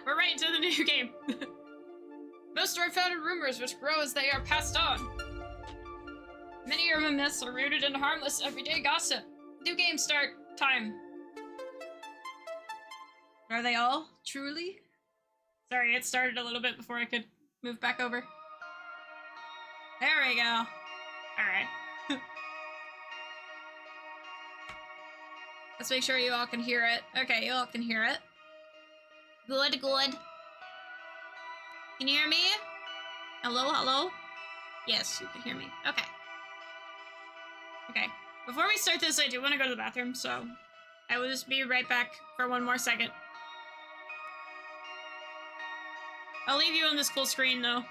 we're right into the new game. Most are founded rumors which grow as they are passed on. Many urban myths are rooted in harmless everyday gossip. New game start time. Are they all? Truly? Sorry, it started a little bit before I could move back over. There we go. Alright. Let's make sure you all can hear it. Okay, you all can hear it. Good, good. Can you hear me? Hello, hello? Yes, you can hear me. Okay. Okay. Before we start this, I do want to go to the bathroom, so I will just be right back for one more second. I'll leave you on this cool screen, though.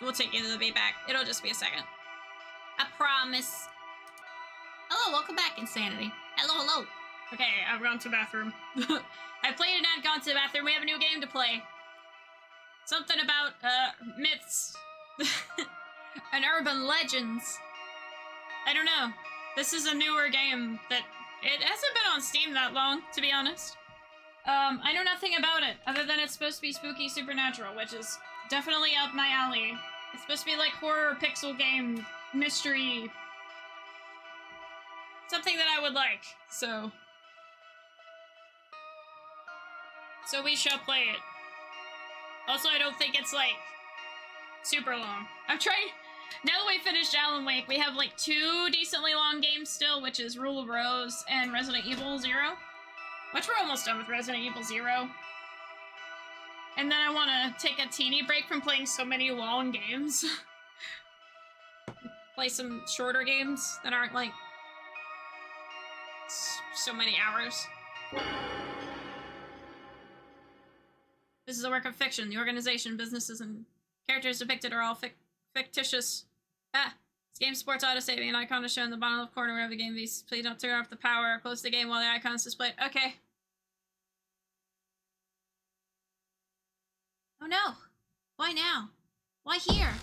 We'll take you to be back. It'll just be a second. I promise. Hello, welcome back, Insanity. Hello, hello. Okay, I've gone to the bathroom. I've played and not gone to the bathroom. We have a new game to play. Something about, myths. And urban legends. I don't know. This is a newer game that... It hasn't been on Steam that long, to be honest. I know nothing about it, other than it's supposed to be spooky supernatural, which is definitely up my alley. It's supposed to be like horror pixel game, mystery... Something that I would like, so... So we shall play it. Also, I don't think it's, like, super long. I'm trying... Now that we finished Alan Wake, we have, like, 2 decently long games still, which is Rule of Rose and Resident Evil 0. Which we're almost done with Resident Evil 0. And then I want to take a teeny break from playing so many long games. Play some shorter games that aren't, like, so many hours. This is a work of fiction. The organization, businesses, and characters depicted are all fictitious. This game supports auto-saving. An icon is shown in the bottom left corner of the game. Please don't turn off the power. Close the game while the icon is displayed. Okay. Oh no. Why now? Why here?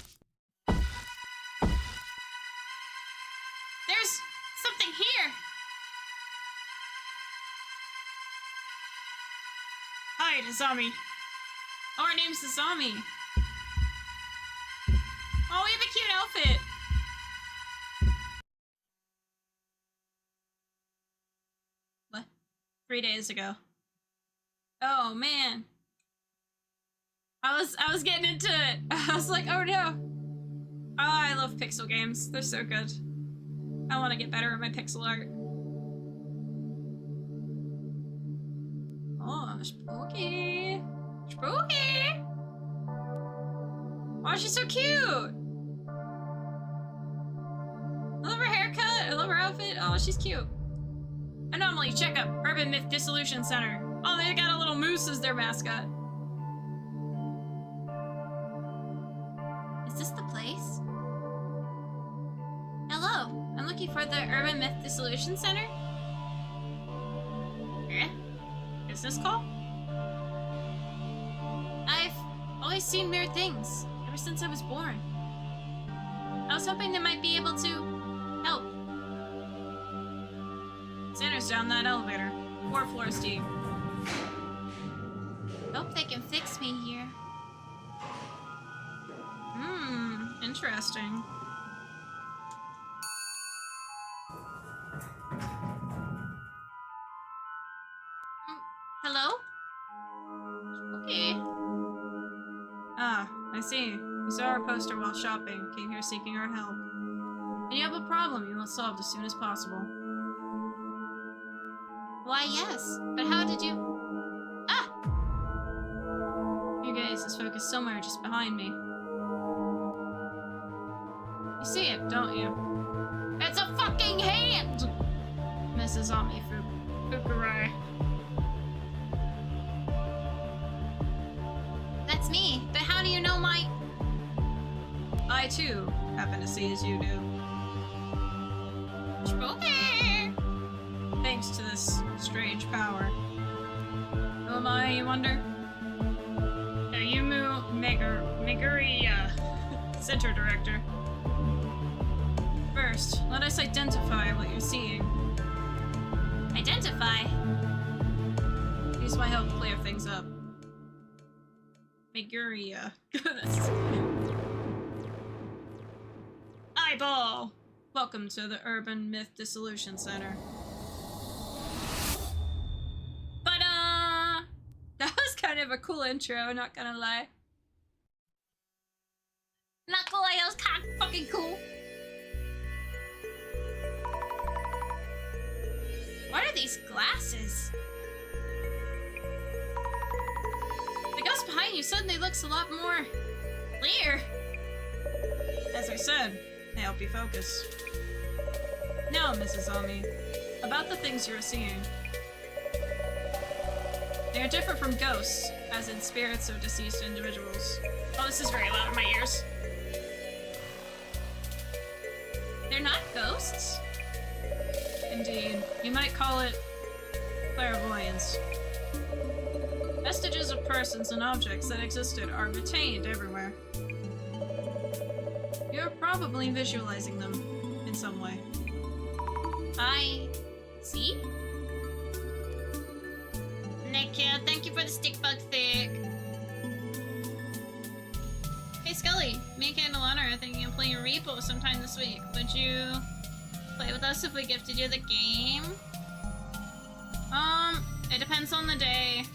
There's something here. Hi, Izami. Oh, our name's Izami. Oh, we have a cute outfit. What? 3 days ago. Oh, man. I was getting into it. I was like, oh no. Oh, I love pixel games. They're so good. I want to get better at my pixel art. Oh, spooky. Spooky. Oh, she's so cute. I love her haircut. I love her outfit. Oh, she's cute. Anomaly, checkup. Urban Myth Dissolution Center. Oh, they got a little moose as their mascot. Is this the place? Hello. I'm looking for the Urban Myth Dissolution Center. Eh? Business call? I've always seen weird things, ever since I was born. I was hoping they might be able to help. Center's down that elevator. 4 floors deep. Hope they can fix me here. Interesting. Hello? Okay. Ah, I see. You saw our poster while shopping. Came here seeking our help. And you have a problem you must solve as soon as possible. Why, yes. But how did you... Ah! Your gaze is focused somewhere just behind me. You see it, don't you? It's a fucking hand! Mrs. Fukurai. That's me, but how do you know my... I, too, happen to see as you do. Spooky! Thanks to this strange power. Who am I, you wonder? Yumu Meguri, Center Director. first. Let us identify what you're seeing. Identify? These might help clear things up. Figuria. Eyeball! Welcome to the Urban Myth Dissolution Center. But, that was kind of a cool intro, not gonna lie. Not gonna lie, that was kind of fucking cool. What are these glasses? The ghost behind you suddenly looks a lot more clear. As I said, they help you focus. Now, Mrs. Ami, about the things you are seeing. They are different from ghosts, as in spirits of deceased individuals. Oh, this is very loud in my ears. They're not ghosts? Indeed. You might call it clairvoyance. Vestiges of persons and objects that existed are retained everywhere. You're probably visualizing them in some way. I see. Nikia, thank you for the stick bug thick. Hey Skully, me and Candlelight are thinking of playing Repo sometime this week. Would you play with us if we gifted you the game? It depends on the day.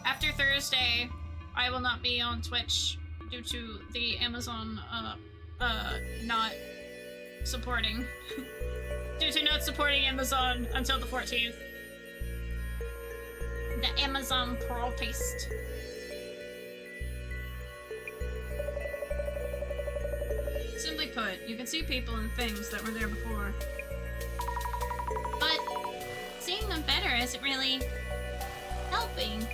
After Thursday, I will not be on Twitch due to the Amazon, not supporting. Due to not supporting Amazon until the 14th. The Amazon protest. Simply put, you can see people and things that were there before. But seeing them better isn't really helping.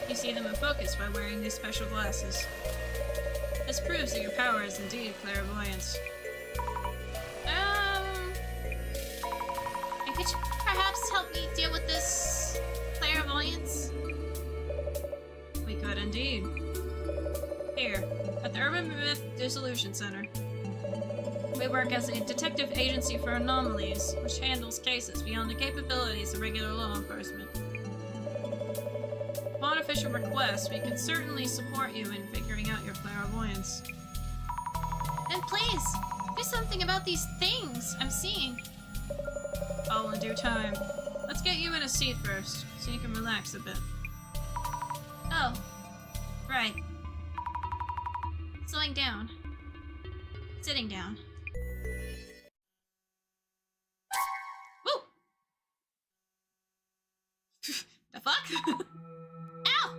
You see them in focus by wearing these special glasses. This proves that your power is indeed clairvoyance. And could you perhaps help me deal with this clairvoyance? We could indeed. Here, at the Urban Myth Dissolution Center. We work as a detective agency for anomalies, which handles cases beyond the capabilities of regular law enforcement. Upon official request, we can certainly support you in figuring out your clairvoyance. Then please, do something about these things I'm seeing. All in due time. Let's get you in a seat first, so you can relax a bit. Oh, right. Slowing down. Sitting down. Woo! The fuck? Ow!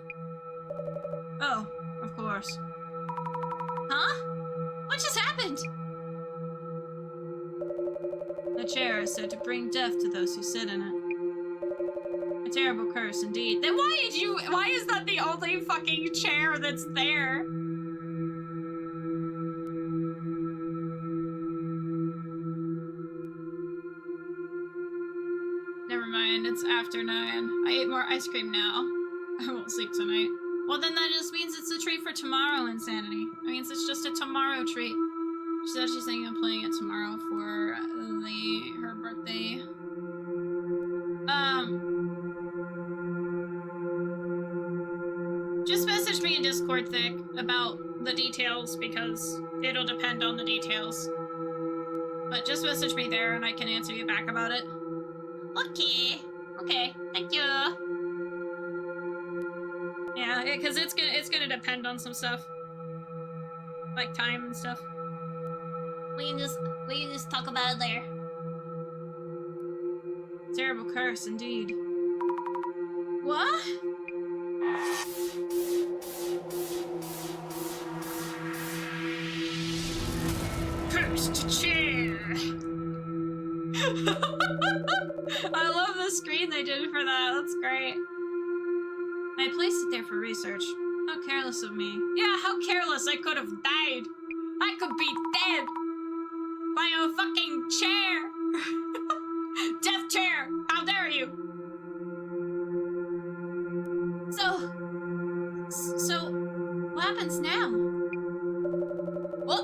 Oh, of course. Huh? What just happened? The chair is said to bring death to those who sit in it. A terrible curse indeed. Then why is that the only fucking chair that's there? Never mind, it's after 9. I ate more ice cream now. I won't sleep tonight. Well then that just means it's a treat for tomorrow, Insanity. It means it's just a tomorrow treat. She said she's thinking of playing it tomorrow for her birthday. Just message me in Discord, Thick, about the details, because it'll depend on the details. But just message me there and I can answer you back about it. Okay. Okay, thank you. Yeah, because it's gonna depend on some stuff. Like time and stuff. We can just talk about it later. Terrible curse, indeed. What? Cursed chair! I love the screen they did for that, that's great. I placed it there for research. How careless of me. Yeah, how careless, I could have died. I could be dead. By a fucking chair! Death chair! How dare you! So, what happens now? What?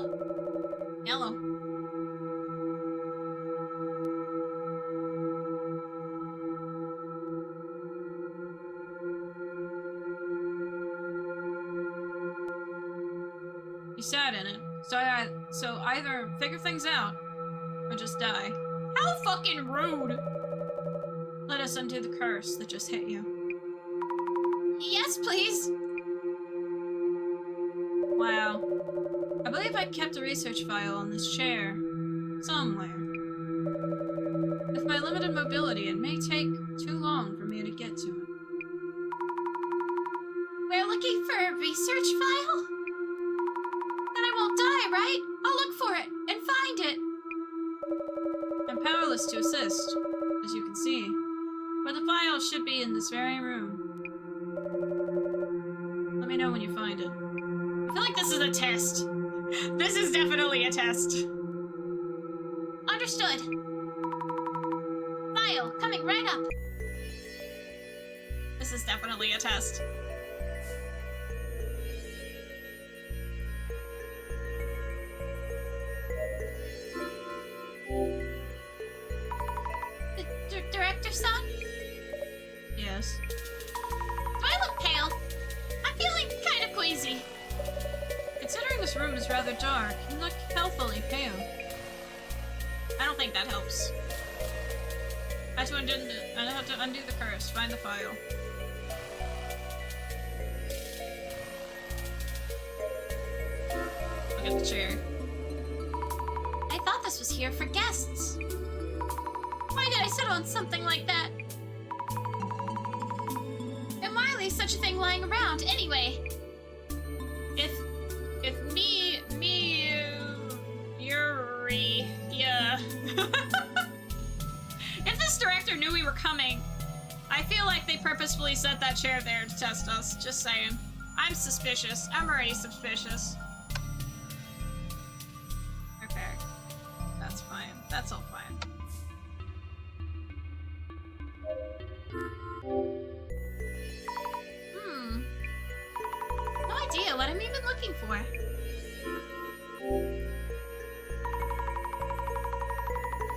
You sat in it. So either figure things out, or just die. How fucking rude! Let us undo the curse that just hit you. Yes, please! Wow. I believe I kept a research file on this chair. Somewhere. With my limited mobility, it may take too long for me to get to it. We're looking for a research file? Then I won't die, right? I'll look for it and find it. I'm powerless to assist, as you can see. But the file should be in this very room. Let me know when you find it. I feel like this is a test. This is definitely a test. Understood. File coming right up. This is definitely a test. Director Son? Yes. Do I look pale? I'm feeling kind of queasy. Considering this room is rather dark, you look healthily pale. I don't think that helps. I have to undo the curse. Find the file. Look at the chair. I thought this was here for guests. Why did I settle on something like that? And why leave such a thing lying around, anyway? If Yuri, yeah. If this director knew we were coming, I feel like they purposefully set that chair there to test us, just saying. I'm suspicious. I'm already suspicious. Okay. That's fine. That's all fine. No idea what I'm even looking for.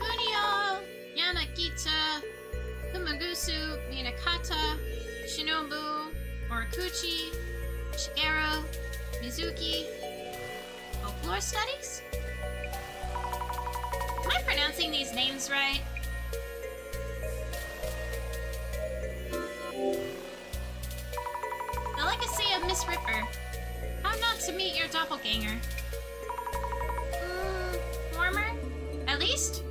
Kunio, Yanagita, Kumagusu, Minakata, Shinobu, Morikuchi, Shigeru, Mizuki. Folklore studies? Am I pronouncing these names right? The Legacy of Miss Ripper. How not to meet your doppelganger? Warmer? At least?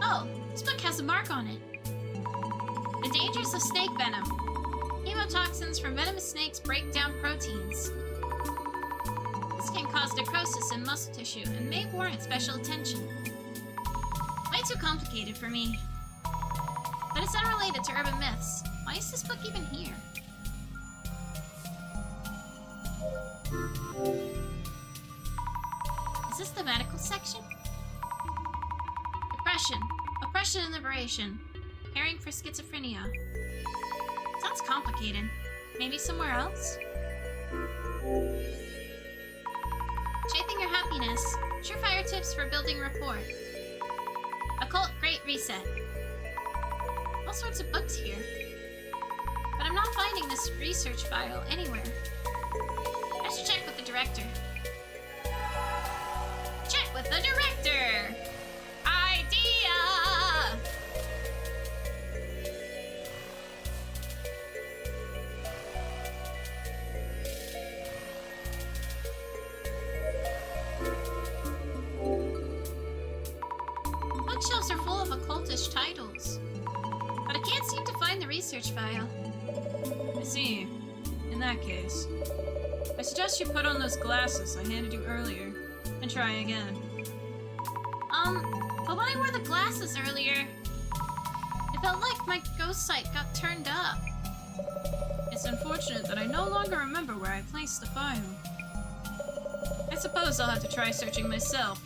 Oh, this book has a mark on it. The dangers of snake venom. Hemotoxins from venomous snakes break down proteins. This can cause necrosis in muscle tissue and may warrant special attention. Way too complicated for me. But it's unrelated to urban myths. Why is this book even here? Is this the medical section? Depression. Oppression and liberation. Caring for schizophrenia. Sounds complicated. Maybe somewhere else? Shaping your happiness. Surefire tips for building rapport. Occult Great Reset. All sorts of books here. But I'm not finding this research file anywhere. I should check with the director. Check with the director! Idea! Bookshelves are full of occultish titles. But I can't seem to find the research file. I see. In that case, I suggest you put on those glasses I handed you earlier, and try again. But when I wore the glasses earlier, it felt like my ghost sight got turned up. It's unfortunate that I no longer remember where I placed the file. I suppose I'll have to try searching myself.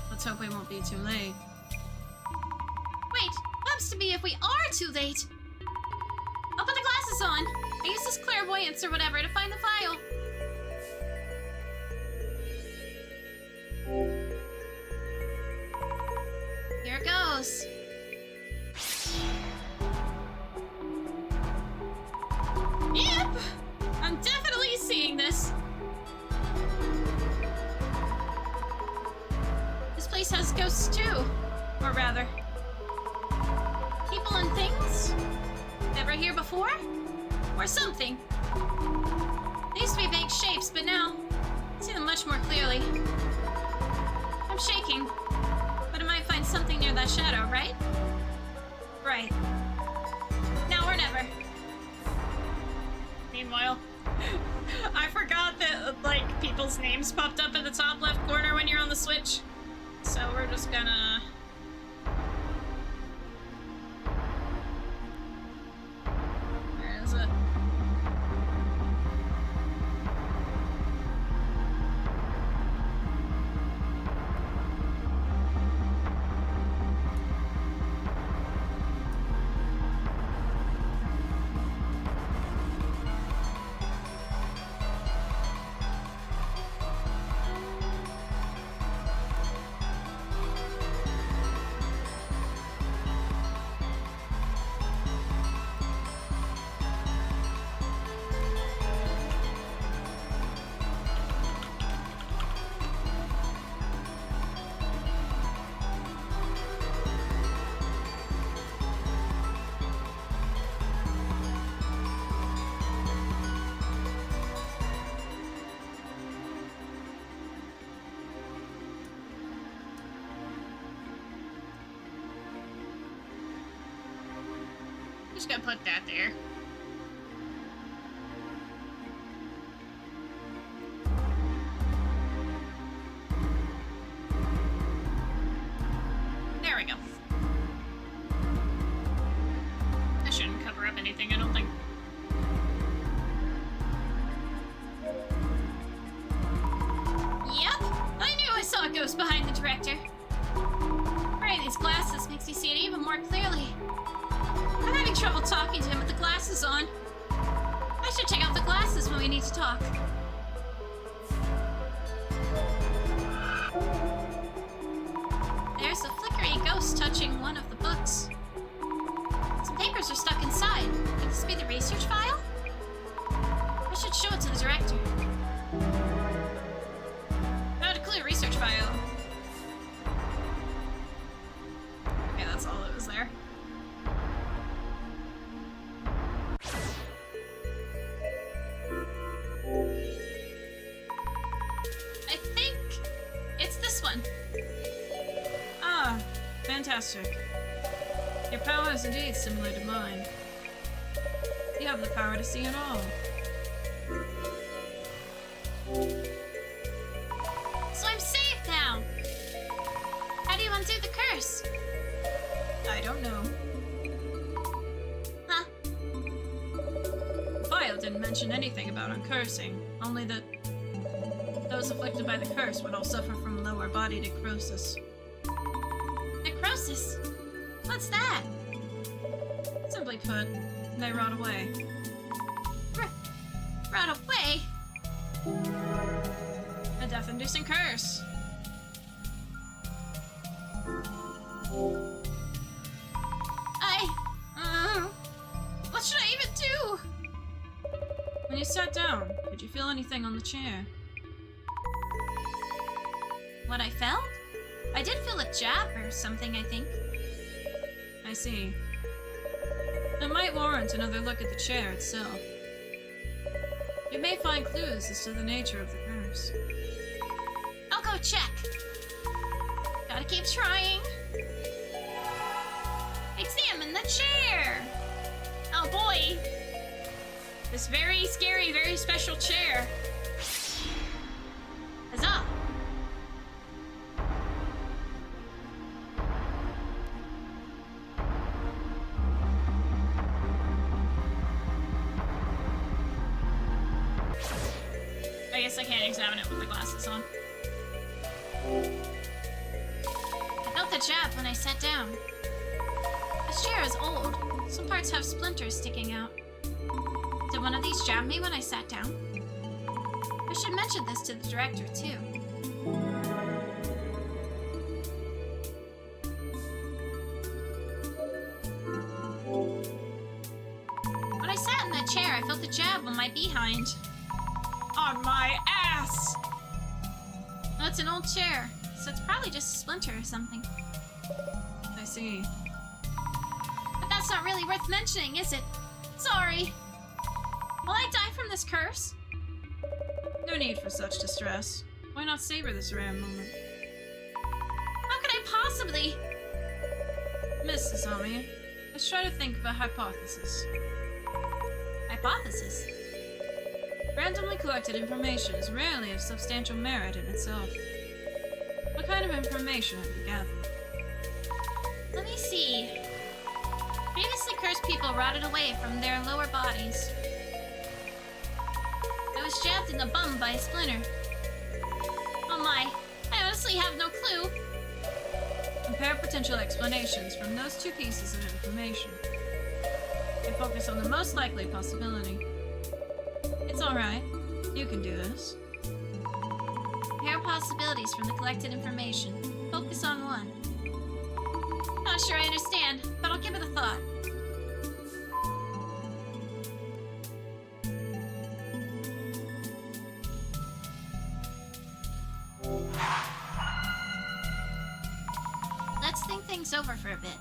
Let's hope we won't be too late. Wait, happens to be if we are too late. I'll put the glasses on. I use this clairvoyance or whatever to find the file. Here goes. Yep! I'm has ghosts too. Or rather, people and things? Never here before? Or something. They used to be vague shapes, but now I see them much more clearly. I'm shaking, but I might find something near that shadow, right? Right. Now or never. Meanwhile, I forgot that, like, people's names popped up in the top left corner when you're on the Switch. So we're just gonna... Where is it? Just gonna put that there. There we go. That shouldn't cover up anything, I don't think. Yep, I knew I saw a ghost behind the director. Wearing these glasses makes me see it even more clearly. I'm having trouble talking to him with the glasses on. I should take off the glasses when we need to talk. There's a flickery ghost touching one of the books. Some papers are stuck inside. Could this be the research file? I should show it to the director. Not a clue, research file. Okay, that's all that was there. I think it's this one. Ah, fantastic. Your power is indeed similar to mine. You have the power to see it all. So I'm safe now! How do you undo the curse? I don't know. Huh? The file didn't mention anything about uncursing, only that those afflicted by the curse would all suffer from lower body necrosis. Necrosis? What's that? Simply put, they rot away. Rot away? A death-inducing curse. What should I even do? When you sat down, did you feel anything on the chair? What I felt? I did feel a jab or something, I think. I see. It might warrant another look at the chair itself. You may find clues as to the nature of the curse. I'll go check. Gotta keep trying. Examine the chair! Oh boy! This very scary, very special chair. Huzzah! I guess I can't examine it with my glasses on. I felt the jab when I sat down. This chair is old. Some parts have splinters sticking out. Did one of these jab me when I sat down? I should mention this to the director, too. When I sat in that chair, I felt the jab on my behind. On my ass! That's an old chair. so it's probably just a splinter or something. I see. But that's not really worth mentioning, is it? Sorry. Will I die from this curse? No need for such distress. Why not savor this rare moment? How could I possibly? Miss Sasami, let's try to think of a hypothesis. Hypothesis? Randomly collected information is rarely of substantial merit in itself. What kind of information have you gathered? Let me see. Previously cursed people rotted away from their lower bodies. I was jabbed in the bum by a splinter. Oh my, I honestly have no clue. Compare potential explanations from those two pieces of information. And focus on the most likely possibility. It's alright. You can do this. Compare possibilities from the collected information. Focus on one. Not sure I understand, but I'll give it a thought. Let's think things over for a bit.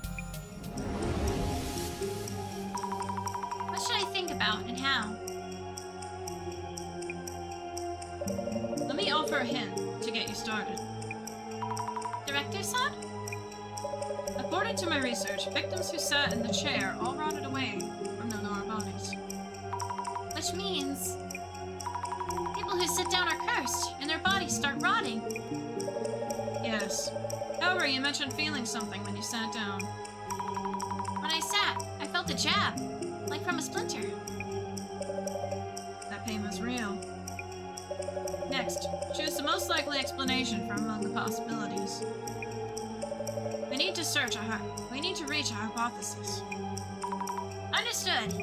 What should I think about and how? Let me offer a hint to get you started. Director-san? According to my research, victims who sat in the chair all rotted away from their lower bodies. Which means people who sit down are cursed and their bodies start rotting. Yes. However, you mentioned feeling something when you sat down. When I sat, I felt a jab, like from a splinter. That pain was real. Next, choose the most likely explanation from among the possibilities. We need to reach a hypothesis. Understood.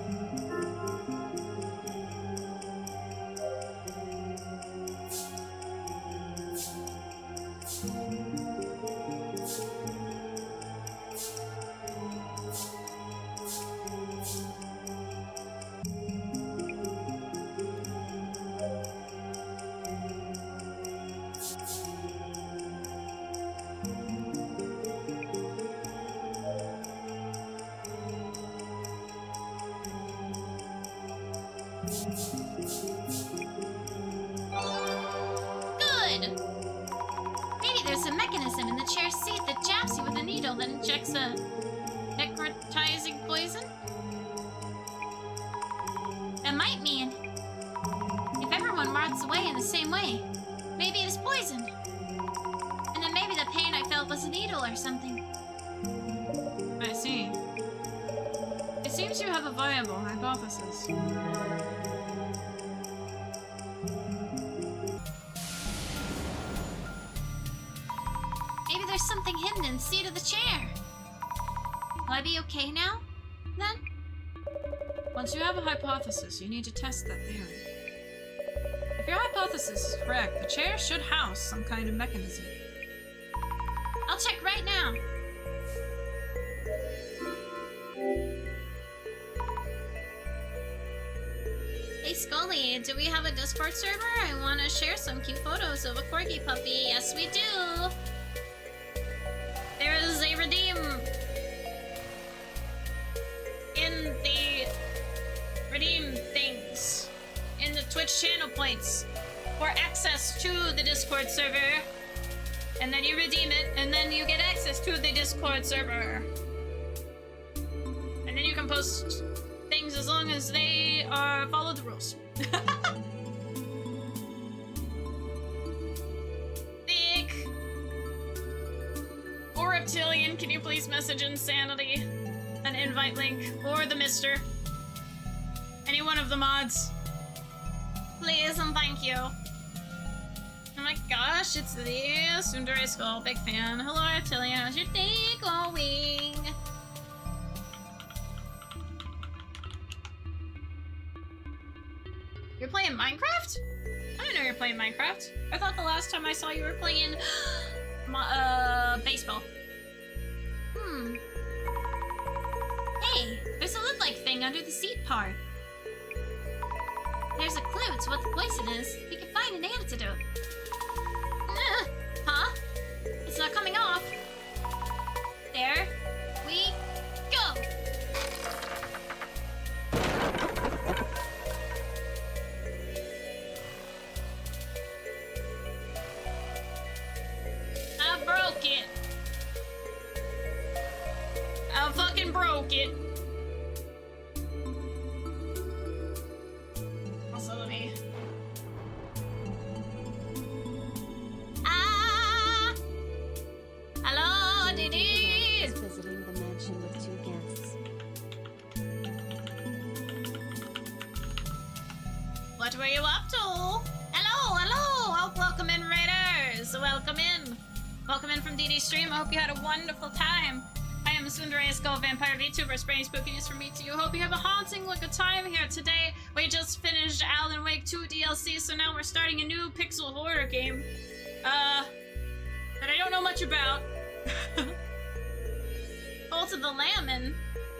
Good! Maybe there's a mechanism in the chair's seat that jabs you with a needle that injects a necrotizing poison? That might mean if everyone rots away in the same way, maybe it's poisoned. And then maybe the pain I felt was a needle or something. I see. It seems you have a viable hypothesis. Maybe there's something hidden in the seat of the chair. Will I be okay now, then? Once you have a hypothesis, you need to test that theory. If your hypothesis is correct, the chair should house some kind of mechanism. I'll check right now. Hey Skully, do we have a Discord server? I want to share some cute photos of a corgi puppy. Yes, we do. There is a redeem in the redeem things in the Twitch channel points for access to the Discord server. And then you redeem it, and then you get access to the Discord server. And then you can post things as long as they follow the rules. Thick. Or Reptilian, can you please message Insanity an invite link? Or the Mister. Any one of the mods. Please and thank you. Oh my gosh, it's the TsundereSkull, big fan. Hello Reptilian, how's your day going? You're playing Minecraft? I didn't know you were playing Minecraft. I thought the last time I saw you were playing baseball. Hey, there's a lid-like thing under the seat part. There's a clue to what the poison is. We can find an antidote. Huh? not coming off. There we go. I broke it. I fucking broke it. Also, let me... Hello, Didi! Visiting the mansion with 2 guests. What were you up to? Hello, hello! Oh, welcome in, Raiders! Welcome in. Welcome in from DD's stream. I hope you had a wonderful time. I am TsundereSkull, vampire VTuber, spreading spookiness from me to you. Hope you have a haunting look of time here today. We just finished Alan Wake 2 DLC, so now we're starting a new pixel horror game. That I don't know much about. Cult of the Lammin'?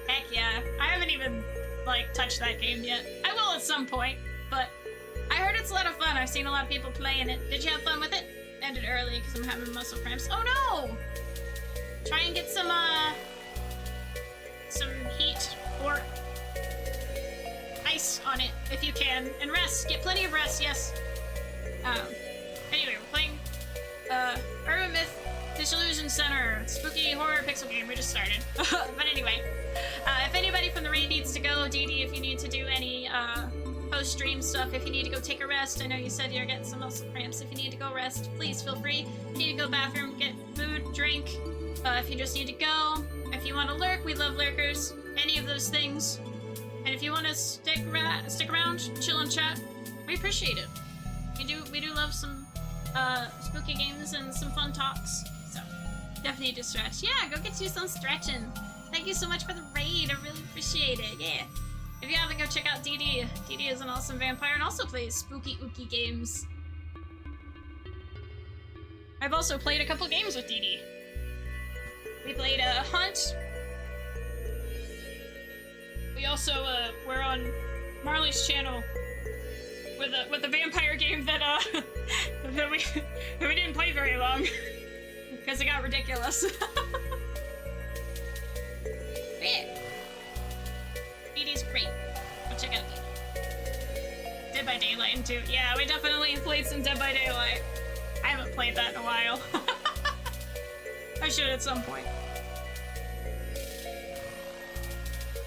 Heck yeah. I haven't even, like, touched that game yet. I will at some point, but I heard it's a lot of fun. I've seen a lot of people playing it. Did you have fun with it? Ended early because I'm having muscle cramps. Oh no! Try and get some heat or ice on it if you can. And rest. Get plenty of rest, yes. Anyway, we're playing Urban Myth Dissolution Center, spooky horror pixel game. We just started. But anyway, if anybody from the raid needs to go, DD, if you need to do any post-stream stuff, if you need to go take a rest, I know you said you're getting some muscle cramps. If you need to go rest, please feel free. If you need to go bathroom, get food, drink. If you just need to go. If you want to lurk, we love lurkers. Any of those things. And if you want to stick around, chill and chat, we appreciate it. We do love some spooky games and some fun talks. So definitely need to stretch. Yeah, go get you some stretching. Thank you so much for the raid. I really appreciate it. Yeah. If you haven't, go check out DD. DD is an awesome vampire and also plays spooky ooky games. I've also played a couple games with DD. We played Hunt. We also were on Marley's channel with a vampire game that that we didn't play very long because it got ridiculous. Yeah. DD's great. Go check out DD. Dead by Daylight too. Yeah, we definitely played some Dead by Daylight. I haven't played that in a while. I should at some point.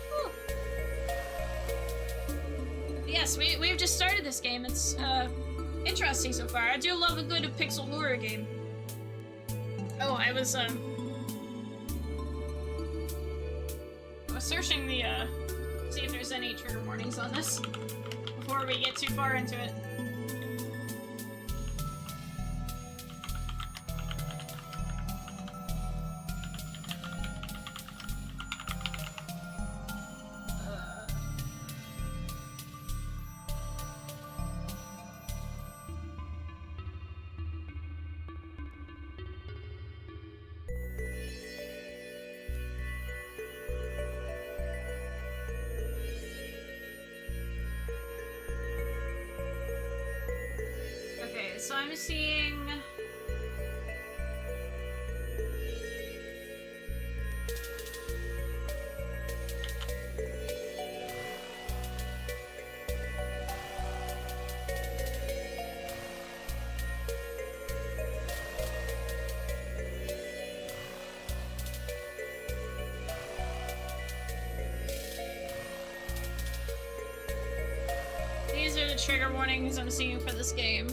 Whew. Yes, we've just started this game. It's interesting so far. I do love a good pixel horror game. Oh, I was searching the see if there's any trigger warnings on this before we get too far into it. So I'm seeing... These are the trigger warnings I'm seeing for this game.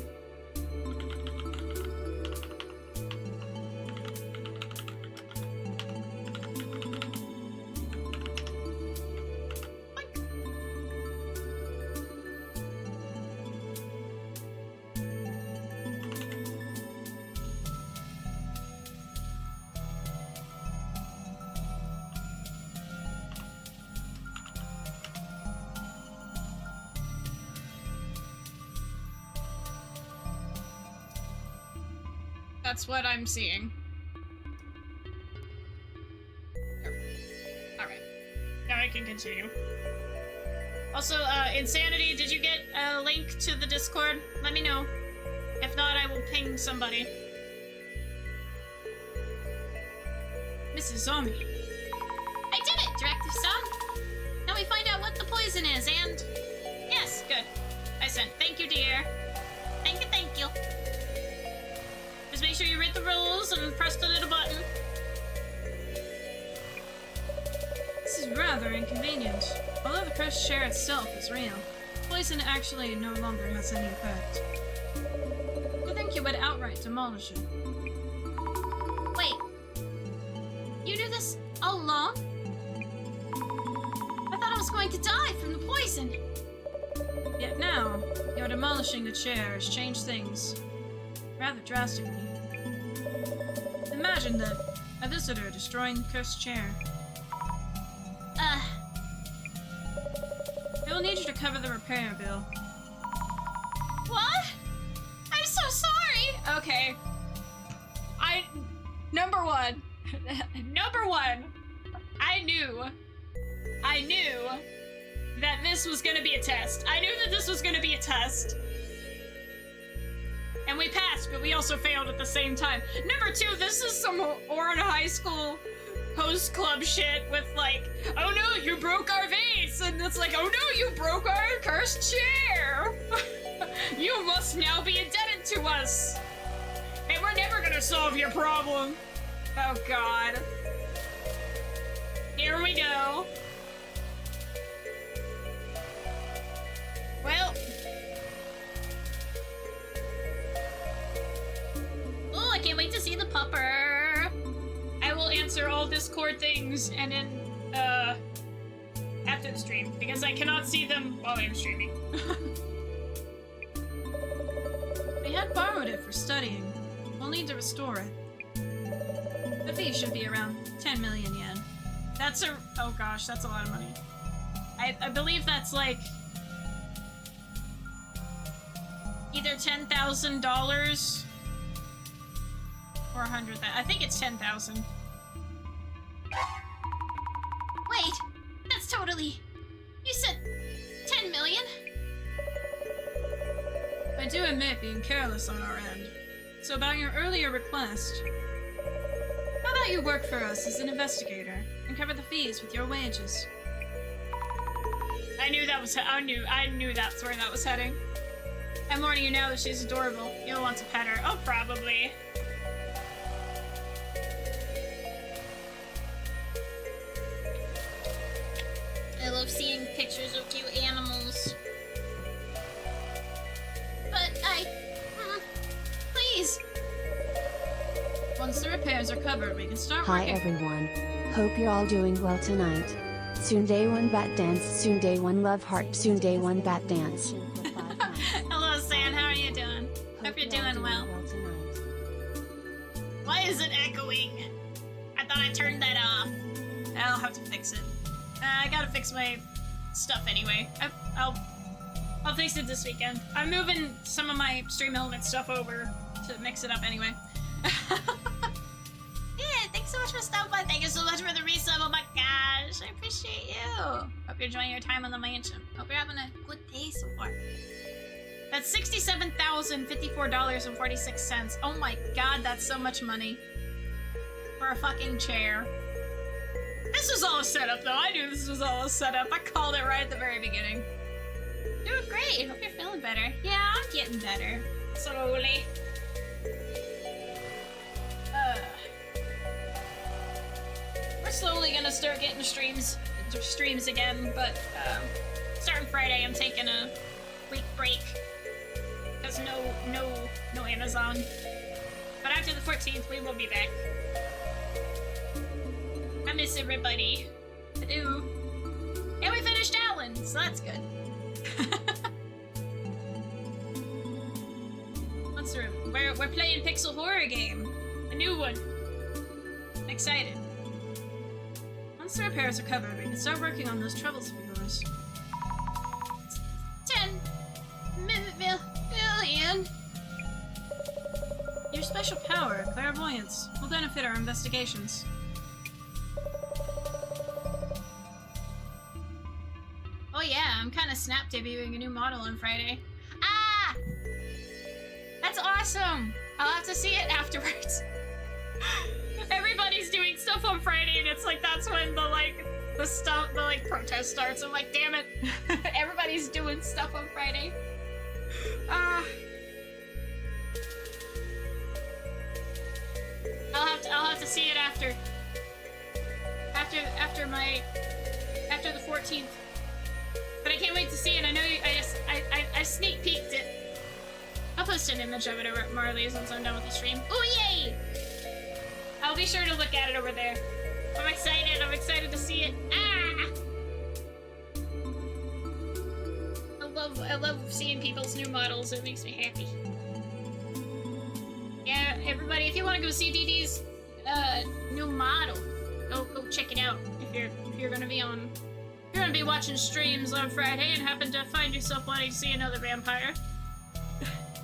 That's what I'm seeing. Alright. Now I can continue. Also, Insanity, did you get a link to the Discord? Let me know. If not, I will ping somebody. This is on me. I did it, Directive Son. Now we find out what the poison is, and... Yes, good. I sent. Thank you, dear. Thank you, thank you. Just make sure you read the rules and press the little button. This is rather inconvenient. Although the cursed chair itself is real, poison actually no longer has any effect. I think you would outright demolish it. Wait. You knew this all along? I thought I was going to die from the poison. Yet now, your demolishing the chair has changed things rather drastically. Imagine that, a visitor destroying the cursed chair. I will need you to cover the repair bill. What? I'm so sorry! Okay. Number one, I knew that this was gonna be a test. I knew that this was gonna be a test. And we passed, but we also failed at the same time. Number two, this is some Oran High School host club shit with like, oh no, you broke our vase! And it's like, oh no, you broke our cursed chair! You must now be indebted to us! And we're never gonna solve your problem! Oh god. Here we go. Well. Oh, I can't wait to see the pupper. I will answer all Discord things and then, after the stream, because I cannot see them while I'm streaming. We had borrowed it for studying. We'll need to restore it. The fee should be around 10 million yen. That's oh gosh, that's a lot of money. I believe that's like either $10,000 or 100,000. I think it's 10,000. Wait, that's totally... You said 10 million? I do admit being careless on our end. So about your earlier request, how about you work for us as an investigator and cover the fees with your wages? I knew that's where that was heading. I'm warning you now that she's adorable. You'll want to pet her. Oh, probably. I love seeing pictures of cute animals. But please. Once the repairs are covered, we can start Hi working. everyone. Hope you're all doing well tonight. Tsunde one bat dance, Tsunde one love heart, Tsunde one bat dance. Hello, San. How are you doing? Hope you're doing well. Why is it echoing? I thought I turned that off. I'll have to fix it. I gotta fix my stuff anyway. I'll fix it this weekend. I'm moving some of my Stream Element stuff over to mix it up anyway. Yeah, thanks so much for stopping by. Thank you so much for the resub. Oh my gosh, I appreciate you. Hope you're enjoying your time on the mansion. Hope you're having a good day so far. That's $67,054.46. Oh my god, that's so much money. For a fucking chair. This was all a setup though. I knew this was all a setup. I called it right at the very beginning. Doing great. Hope you're feeling better. Yeah, I'm getting better. Slowly. We're slowly gonna start getting streams again, but starting Friday I'm taking a week break. Because no Amazon. But after the 14th we will be back. I miss everybody. I do. And we finished Alan, so that's good. We're playing Pixel Horror Game. A new one. I'm excited. Once the repairs are covered, we can start working on those troubles of yours. 10 million. Your special power, clairvoyance, will benefit our investigations. Oh yeah, I'm kind of snap debuting a new model on Friday. Ah! That's awesome! I'll have to see it afterwards. Everybody's doing stuff on Friday, and it's like that's when the protest starts. I'm like, damn it, everybody's doing stuff on Friday. I'll have to see it after the 14th. But I can't wait to see it. I know I sneak peeked it. I'll post an image of it over at Marley's once I'm done with the stream. Oh yay! I'll be sure to look at it over there. I'm excited. I'm excited to see it. Ah! I love seeing people's new models. It makes me happy. Yeah, everybody, if you want to go see DD's new model, go check it out. If you're gonna be watching streams on Friday and happen to find yourself wanting to see another vampire,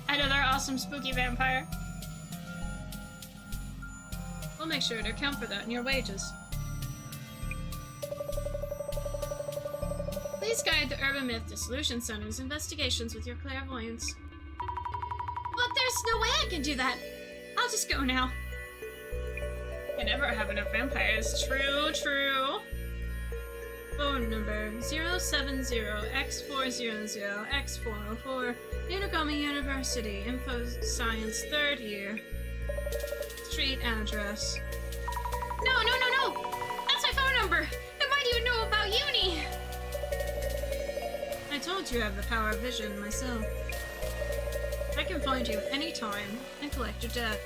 another awesome spooky vampire, we'll make sure to account for that in your wages. Please guide the Urban Myth Dissolution Center's investigations with your clairvoyance. But there's no way I can do that. I'll just go now. You never have enough vampires. True. Phone number 070-X400-X404, Unigami University, Info Science, 3rd year. Street address. No! That's my phone number! And why do you know about uni? I told you I have the power of vision myself. I can find you anytime and collect your debt.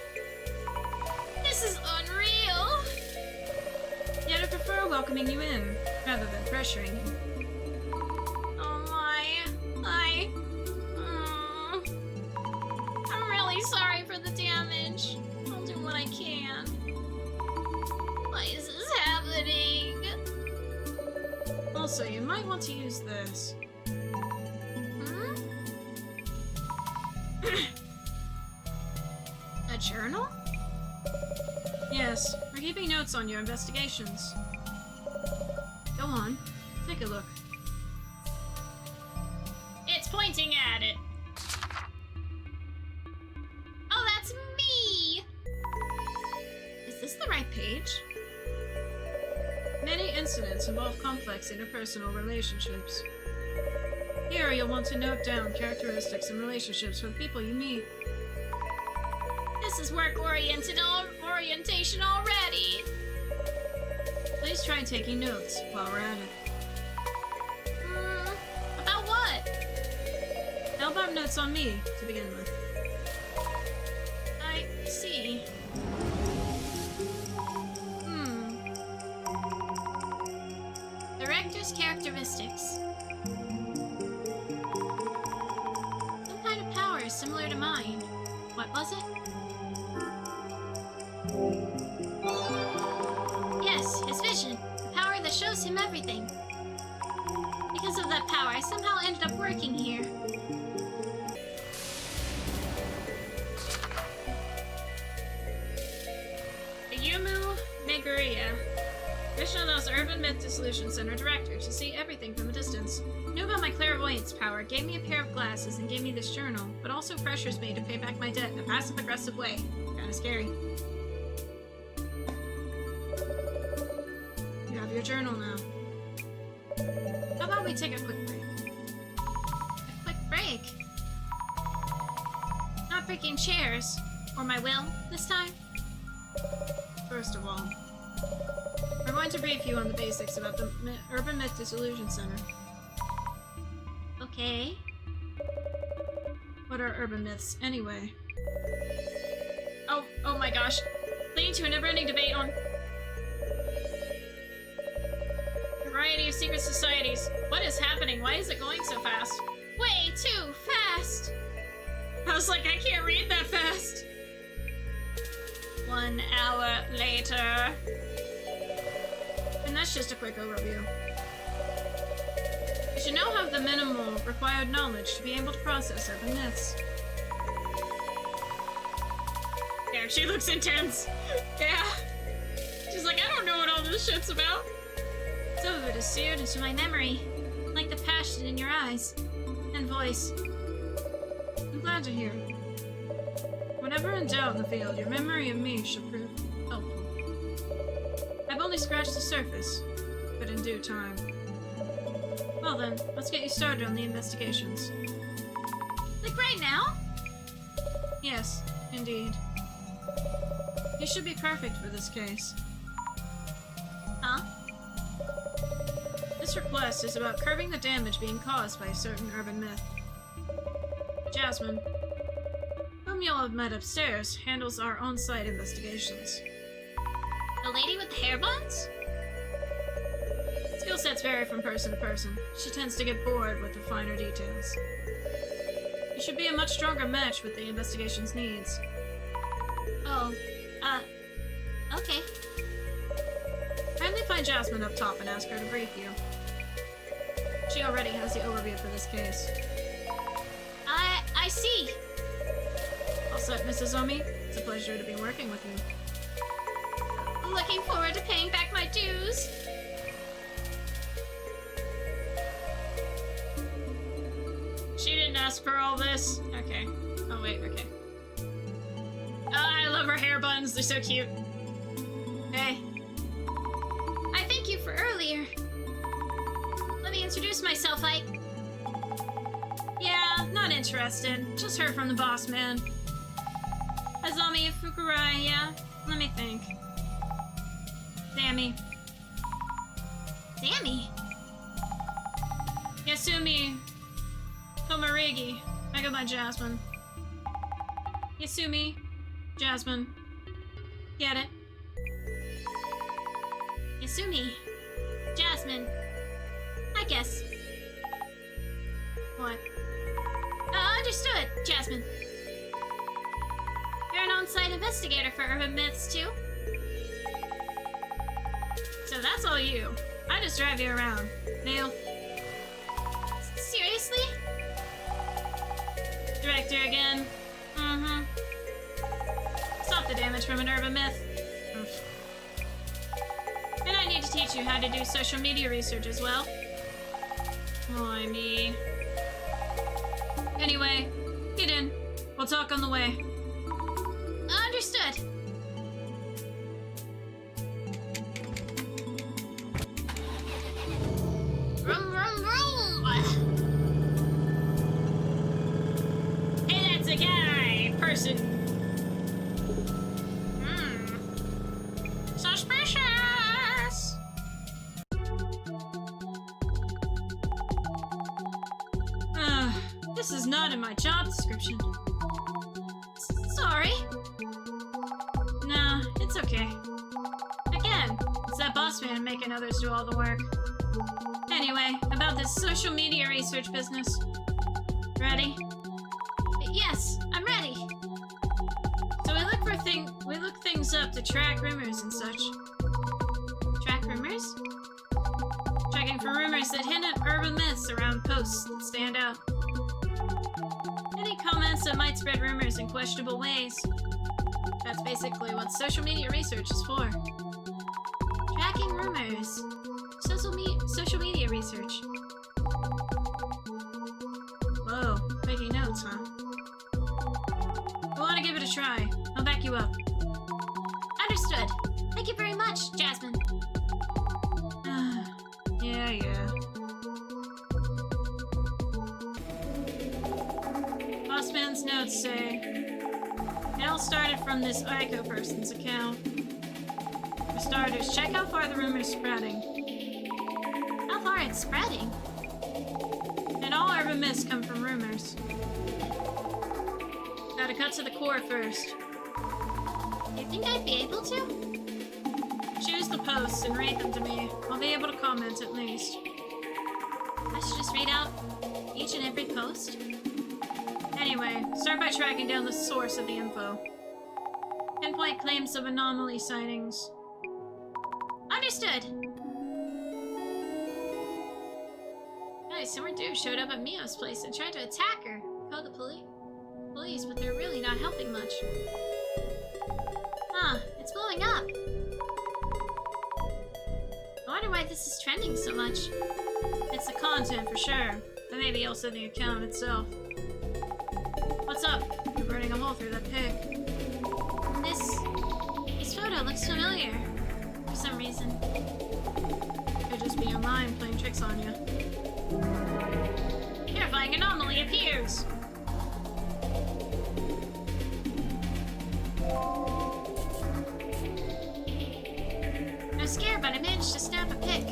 This is unreal! Yet I prefer welcoming you in, rather than pressuring you. Oh my... I'm really sorry for the damage. I'll do what I can. Why is this happening? Also, you might want to use this. A journal? Yes, we're keeping notes on your investigations. Go on, take a look. It's pointing at it. Oh, that's me! Is this the right page? Many incidents involve complex interpersonal relationships. Here, you'll want to note down characteristics and relationships for the people you meet. This is work-orientation already! Please try taking notes while we're at it. About what? How about notes on me, to begin with? I see. Director's characteristics. Some kind of power similar to mine. What was it? Yes, his vision. The power that shows him everything. Because of that power, I somehow ended up working here. Ayumu Meguriya. Vishnu's Urban Myth Dissolution Center director to see everything from a distance. Knew about my clairvoyance power, gave me a pair of glasses, and gave me this journal, but also pressures me to pay back my debt in a passive-aggressive way. Kinda scary. You have your journal now. How about we take a quick break? A quick break? Not breaking chairs, or my will, this time? First of all, we're going to brief you on the basics about the Urban Myth Dissolution Center. Okay. What are urban myths, anyway? Oh my gosh. Leading to a never-ending debate on a variety of secret societies. What is happening? Why is it going so fast? Way too fast! I was like, I can't read that fast. 1 hour later. And that's just a quick overview. You should now have the minimal required knowledge to be able to process urban myths. There, she looks intense. Yeah. She's like, I don't know what all this shit's about. Some of it is seared into my memory, like the passion in your eyes and voice. I'm glad to hear it. Whenever in doubt in the field, your memory of me shall prove helpful. scratched the surface, but in due time. Well then, let's get you started on the investigations. Like right now? Yes, indeed. You should be perfect for this case. Huh? This request is about curbing the damage being caused by a certain urban myth. Jasmine, whom you'll have met upstairs, handles our on-site investigations. The lady with the hair buns? Skill sets vary from person to person. She tends to get bored with the finer details. You should be a much stronger match with the investigation's needs. Oh, okay. Kindly find Jasmine up top and ask her to brief you. She already has the overview for this case. I see. All set, Mrs. Omi. It's a pleasure to be working with you. Looking forward to paying back my dues. She didn't ask for all this. Okay. Oh, wait, okay. Oh, I love her hair buns. They're so cute. Hey. I thank you for earlier. Let me introduce myself, Yeah, not interested. Just heard from the boss man. Azami Fukurai, yeah? Let me think. Sammy. Sammy. Yasumi Tomarigi. I go by Jasmine. Yasumi. Jasmine. Get it? Yasumi. Jasmine. I guess. What? Understood, Jasmine. You're an on-site investigator for urban myths, too? So that's all you. I just drive you around. Neil. Seriously? Director again. Mm-hmm. Stop the damage from an urban myth. And I need to teach you how to do social media research as well. Why me? Anyway, get in. We'll talk on the way. Understood. Vroom, vroom, vroom. Hey, that's a guy! Person. Suspicious! This is not in my job description. Sorry. Nah, it's okay. Again, it's that boss man making others do all the work. Anyway, about this social media research business. Ready? Yes, I'm ready. So we look things up to track rumors and such. Track rumors? Checking for rumors that hint at urban myths around posts that stand out. Any comments that might spread rumors in questionable ways. That's basically what social media research is for. Tracking rumors. Social media research. Whoa, taking notes, huh? I want to give it a try. I'll back you up. Understood. Thank you very much, Jasmine. Yeah. Bossman's notes say, it all started from this Aiko person's account. For starters, check how far the rumor's spreading. How far it's spreading? And all urban myths come from rumors. Gotta cut to the core first. You think I'd be able to? Choose the posts and rate them to me. I'll be able to comment at least. I should just read out each and every post? Anyway, start by tracking down the source of the info. Pinpoint claims of anomaly sightings. Understood. Guys, some dude showed up at Mio's place and tried to attack her. Called the police, but they're really not helping much. Huh, it's blowing up. I wonder why this is trending so much. It's the content for sure, but maybe also the account itself. What's up? You're burning a hole through that pic. This photo looks familiar. For some reason. Could just be your mind playing tricks on you. Terrifying anomaly appears! I'm scared, but I managed to snap a pic.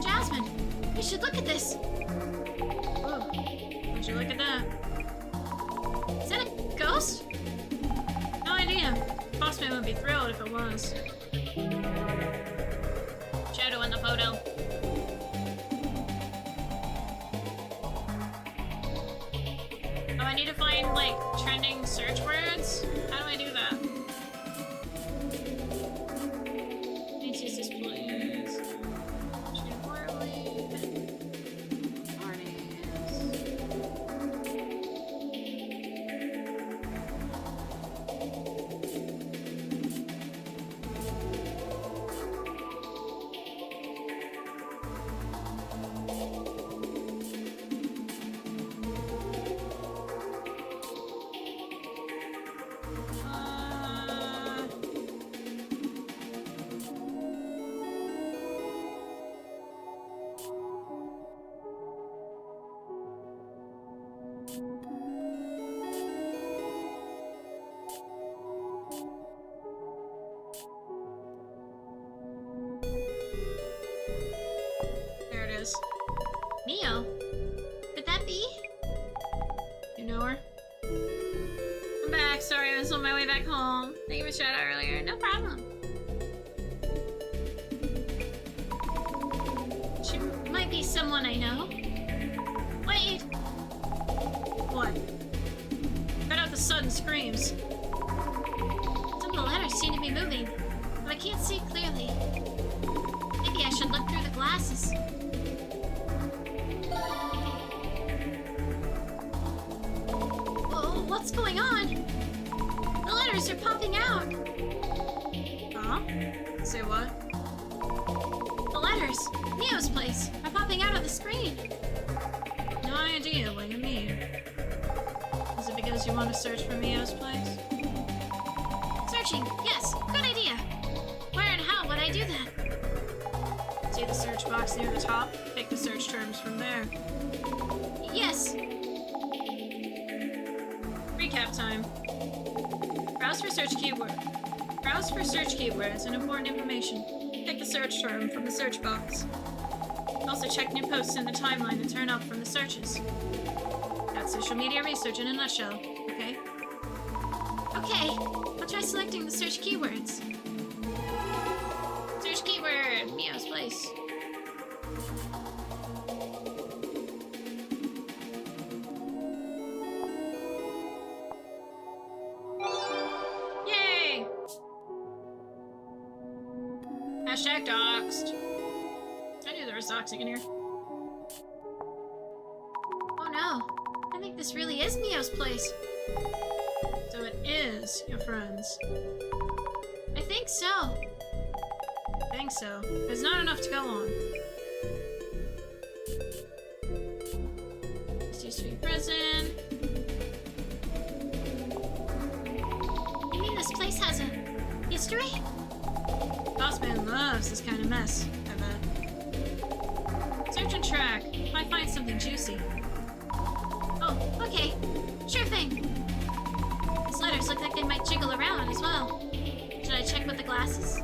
Jasmine, you should look at this! Whoa, would you look at that? Is that a ghost? No idea. Bossman would be thrilled if it was. Shadow in the photo. Oh, I need to find, like, trending search words? How do I do that? Let's use this, please. Treat poorly. There it is. Mio? Could that be? You know her? I'm back. Sorry, I was on my way back home. Thank you for shout out earlier. No problem. She might be someone I know. Wait! What? Cut out the sudden screams. Some of the letters seem to be moving, but I can't see clearly. Maybe I should look through the glasses. Whoa, what's going on? The letters are popping out. Huh? Say what? The letters, Neo's place, are popping out of the screen. No idea what you mean. Is it because you want to search for Mio's place? Searching, yes, good idea. Where and how would I do that? See the search box near the top? Pick the search terms from there. Yes. Recap time. Browse for search keyword. Browse for search keywords and important information. Pick the search term from the search box. Also check new posts in the timeline that turn up from the searches. That's social media research in a nutshell, okay? Okay, I'll try selecting the search keywords. Search keyword, Mio's place. Yay! Hashtag doxed. I knew there was doxing in here. Oh no, I think this really is Mio's place. So it is your friends. I think so. I think so. There's not enough to go on. This used to be prison. You mean this place has a history? Bossman loves this kind of mess, I bet. Search and track. Might find something juicy. Oh, okay. Sure thing. These letters look like they might jiggle around as well. Should I check with the glasses?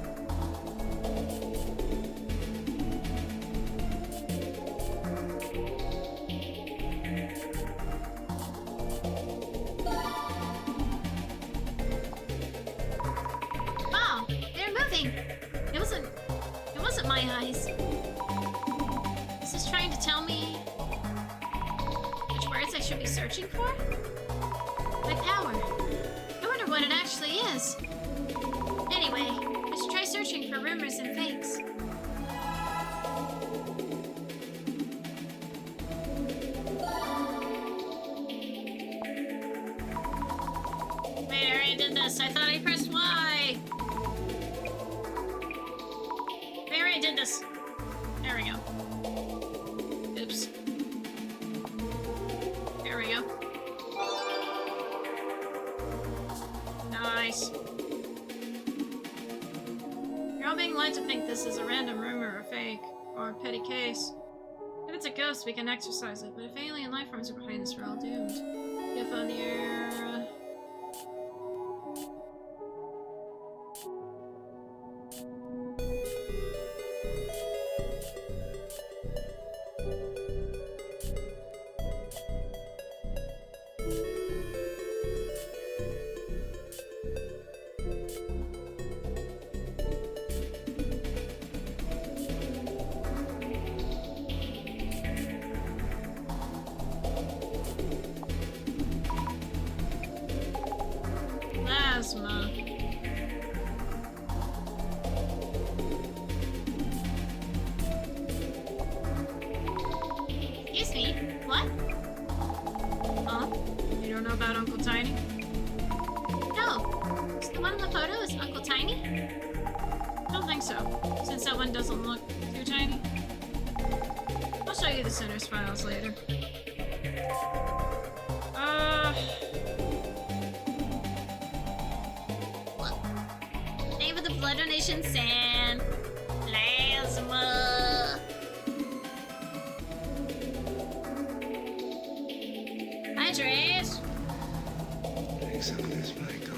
Wow, they're moving. It wasn't my eyes. Is this trying to tell me which words I should be searching for? My power. I wonder what it actually is. Anyway, I should try searching for rumors and fakes. Wait, I already did this. I thought I pressed Y. I already did this. There we go. Oops. There we go. Nice. like to think this is a random rumor or fake, or a petty case. If it's a ghost, we can exorcise it, but if alien life forms are behind us, we're all doomed. UFO in the air. Plasma. Excuse me, what? Huh? You don't know about Uncle Tiny? No. Is the one in the photo is Uncle Tiny? Don't think so, since that one doesn't look too tiny. I'll show you the Center's files later. Name of the blood donation, Sam. Plasma. Hydrate.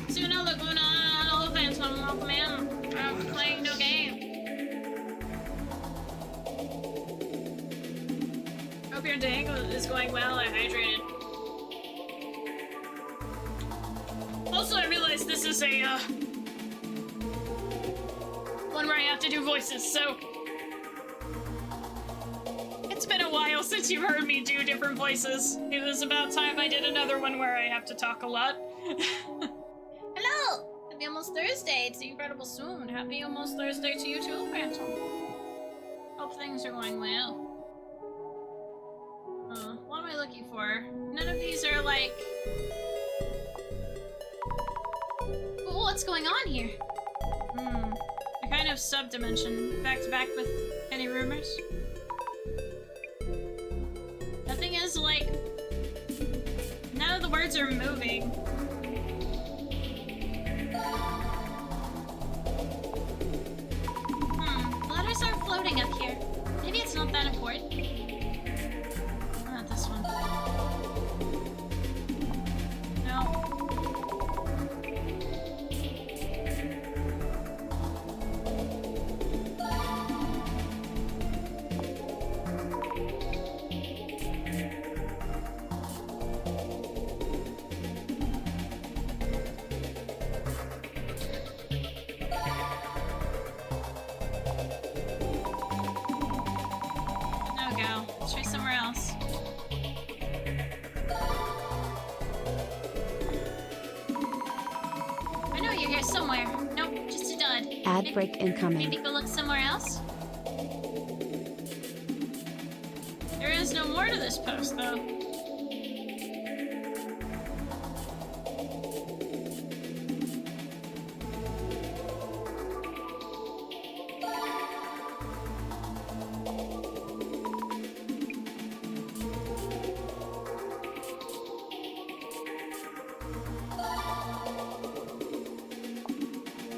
Tsuno Laguna, hello Phantom, welcome in. I'm playing no game. Hope your day is going well. I hydrated. Also, I realized this is a one where I have to do voices, so it's been a while since you've heard me do different voices. It was about time I did another one where I have to talk a lot. Hello! Happy almost Thursday. It's incredible soon. Happy almost Thursday to you too, Phantom. Hope things are going well. What am I looking for? None of these are like... Well, what's going on here? A kind of sub-dimension, back-to-back with any rumors? Nothing is like... None of the words are moving. Letters aren't floating up here. Maybe it's not that important. Not this one. No. Let's try somewhere else. I know you're here somewhere. Nope, just a dud. Ad break incoming. Maybe go look somewhere else? There is no more to this post, though.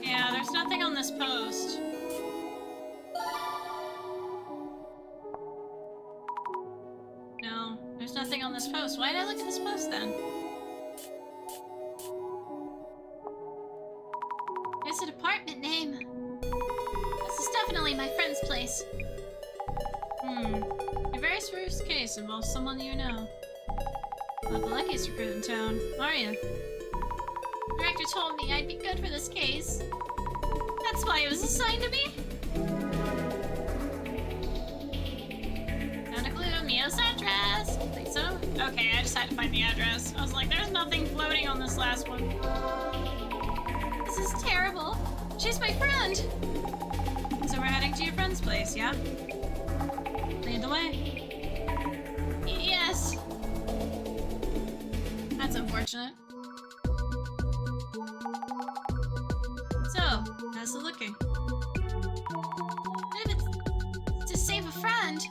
Yeah, there's nothing on this post. No, there's nothing on this post. Why did I look at this post then? There's an apartment name. This is definitely my friend's place. A very serious case involves someone you know. Not the luckiest recruit in town, are you? The director told me I'd be good for this case. That's why it was assigned to me? Found a clue, Mio's address. Think so? Okay, I just had to find the address. I was like, there's nothing floating on this last one. This is terrible. She's my friend. So we're heading to your friend's place, yeah? Lead the way. Yes. That's unfortunate. So, how's it looking? If it's to save a friend.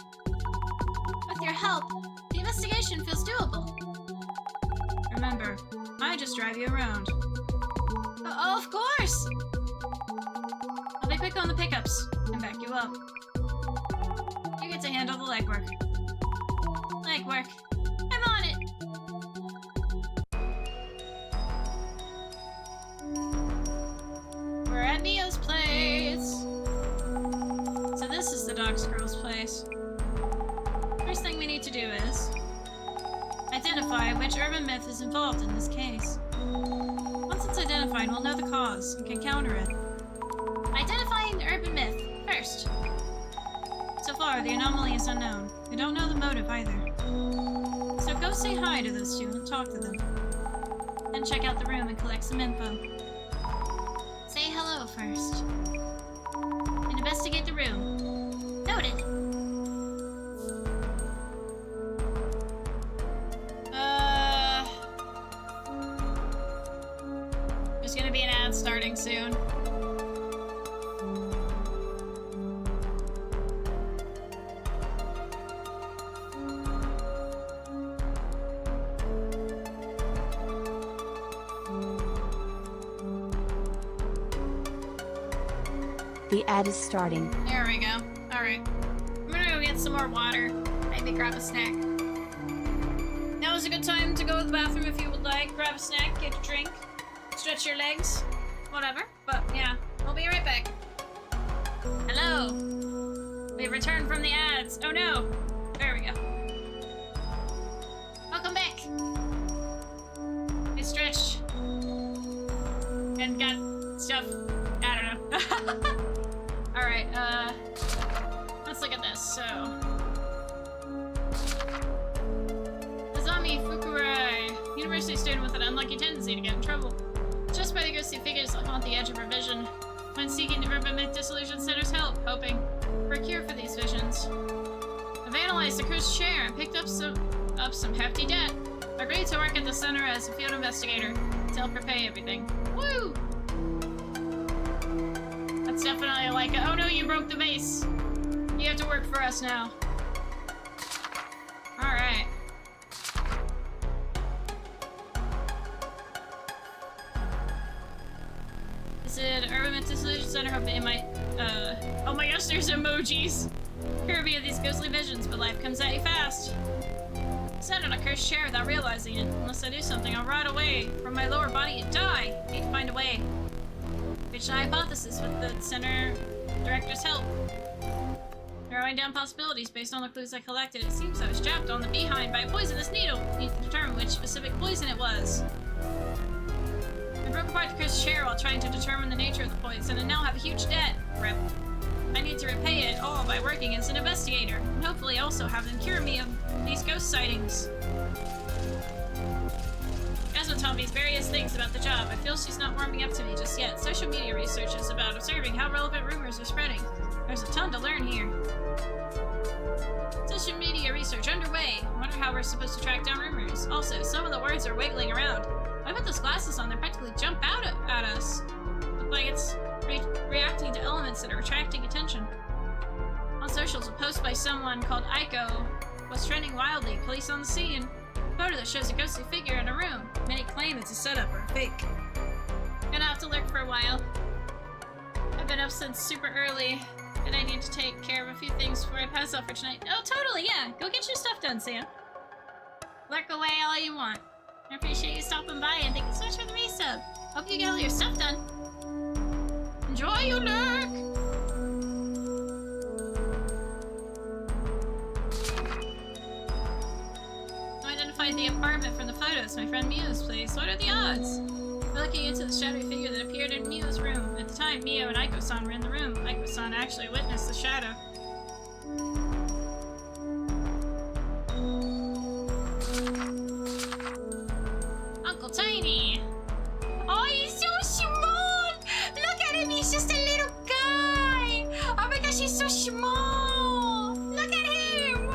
With your help, the investigation feels doable. Remember, I just drive you around. Oh, of course. I'll be quick on the pickups and back you up. You get to handle the legwork. Legwork. I'm on it! We're at Mio's place. So this is the Dox girl's place. First thing we need to do is identify which urban myth is involved in this case. Once it's identified, we'll know the cause and can counter it. Identifying the urban myth first. So far, the anomaly is unknown. We don't know the motive either. So go say hi to those two and talk to them. Then check out the room and collect some info. Say hello first. And investigate the room. Noted. There's gonna be an ad starting soon. The ad is starting. There we go. Alright. I'm gonna go get some more water. Maybe grab a snack. Now is a good time to go to the bathroom if you would like. Grab a snack, get a drink, stretch your legs, whatever. But yeah, we'll be right back. Hello. We returned from the ads. Oh no. There we go. Welcome back. We stretched and got stuff. I don't know. Alright, let's look at this. So, Azami Fukurai, university student with an unlucky tendency to get in trouble. Just by the ghostly figures that haunt the edge of her vision. When seeking the Myth Dissolution Center's help, hoping for a cure for these visions. I've analyzed the cursed chair and picked up some hefty debt. Agreed to work at the center as a field investigator to help her pay everything. Woo! That's definitely like a, oh no, you broke the vase. You have to work for us now. Alright. Is it Urban Myth Dissolution Center? Hope they might, oh my gosh, there's emojis. Kirby of these ghostly visions, but life comes at you fast. Sat on a cursed chair without realizing it. Unless I do something, I'll rot away from my lower body and die. Need to find a way. Reached a hypothesis with the center director's help. Narrowing down possibilities based on the clues I collected. It seems I was jabbed on the behind by a poisonous needle. Need to determine which specific poison it was. I broke apart the cursed chair while trying to determine the nature of the poison and now have a huge debt. Rip. I need to repay it all by working as an investigator, and hopefully also have them cure me of these ghost sightings. Asma taught me various things about the job. I feel she's not warming up to me just yet. Social media research is about observing how relevant rumors are spreading. There's a ton to learn here. Social media research underway. Wonder how we're supposed to track down rumors. Also, some of the words are wiggling around. When I put those glasses on, they practically jump out at us. Look like it's reacting to elements that are attracting attention. On socials, a post by someone called Aiko was trending wildly. Police on the scene. A photo that shows a ghostly figure in a room. Many claim it's a setup or a fake. Gonna have to lurk for a while. I've been up since super early, and I need to take care of a few things before I pass out for tonight. Oh, totally, yeah. Go get your stuff done, Sam. Lurk away all you want. I appreciate you stopping by, and thank you so much for the resub. Hope you get all your stuff done. Enjoy your lurk! I identified the apartment from the photos, my friend Mio's place. What are the odds? We're looking into the shadowy figure that appeared in Mio's room. At the time, Mio and Aiko-san were in the room. Aiko-san actually witnessed the shadow. Uncle Tiny! Oh, he's so small! Look at him, he's just a little guy! Oh my gosh, he's so small! Look at him!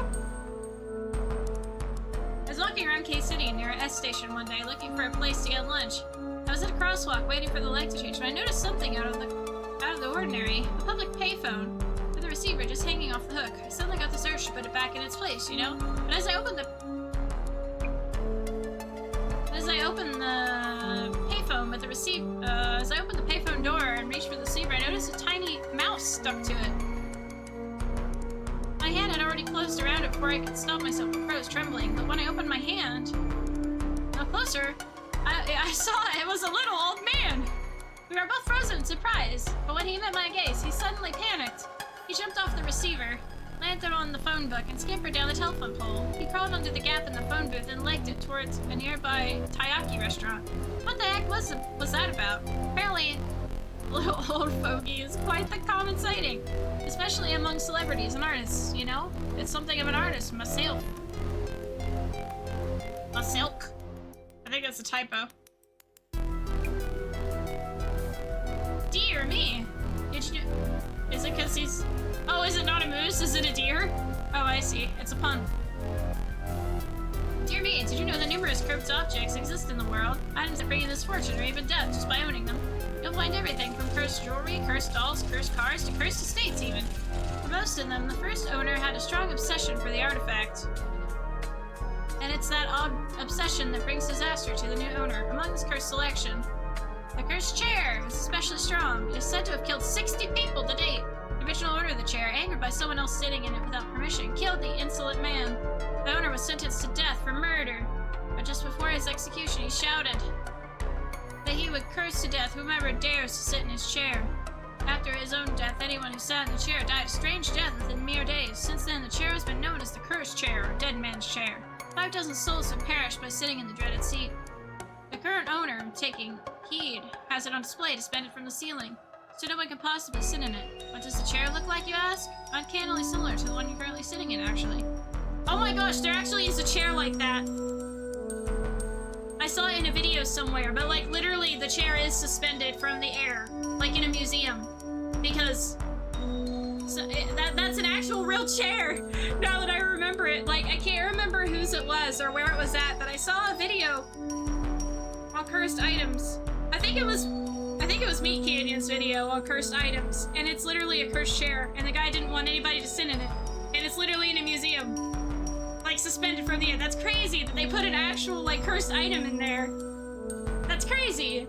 I was walking around K-City near a S station one day looking for a place to get lunch. I was at a crosswalk waiting for the light to change when I noticed something out of the ordinary. A public payphone with a receiver just hanging off the hook. I suddenly got this urge to put it back in its place, you know? But as I opened the payphone with the as I opened the payphone door and reached for the receiver, I noticed a tiny mouse stuck to it. My hand had already closed around it before I could stop myself from froze trembling, but when I opened my hand no closer, I saw it was a little old man. We were both frozen in surprise, but when he met my gaze, he suddenly panicked. He jumped off the receiver, landed on the phone book, and scampered down the telephone pole. He crawled under the gap in the phone booth and legged it towards a nearby taiyaki restaurant. What the heck was that about? Apparently, little old fogey is quite the common sighting, especially among celebrities and artists, you know? It's something of an artist, myself. Myself? I think that's a typo. Dear me! Did you... Is it because he's... Oh, is it not a moose? Is it a deer? Oh, I see. It's a pun. Dear me, did you know that numerous cursed objects exist in the world? Items that bring you misfortune or even death just by owning them. You'll find everything from cursed jewelry, cursed dolls, cursed cars, to cursed estates even. For most of them, the first owner had a strong obsession for the artifact. And it's that odd obsession that brings disaster to the new owner. Among this cursed selection, the cursed chair is especially strong. It is said to have killed 60 people to date. The original owner of the chair, angered by someone else sitting in it without permission, killed the insolent man. The owner was sentenced to death for murder, but just before his execution, he shouted that he would curse to death whomever dares to sit in his chair. After his own death, anyone who sat in the chair died a strange death within mere days. Since then, the chair has been known as the cursed chair, or dead man's chair. 5 dozen souls have perished by sitting in the dreaded seat. The current owner, taking heed, has it on display suspended from the ceiling, so no one can possibly sit in it. What does the chair look like, you ask? Uncannily similar to the one you're currently sitting in, actually. Oh my gosh, there actually is a chair like that. I saw it in a video somewhere, but like literally the chair is suspended from the air, like in a museum. Because that's an actual real chair, now that I remember it. Like, I can't remember whose it was or where it was at, but I saw a video on cursed items. I think it was Meat Canyon's video on cursed items, and it's literally a cursed chair, and the guy didn't want anybody to sit in it, and it's literally in a museum, like suspended from the air. That's crazy that they put an actual like cursed item in there. That's crazy.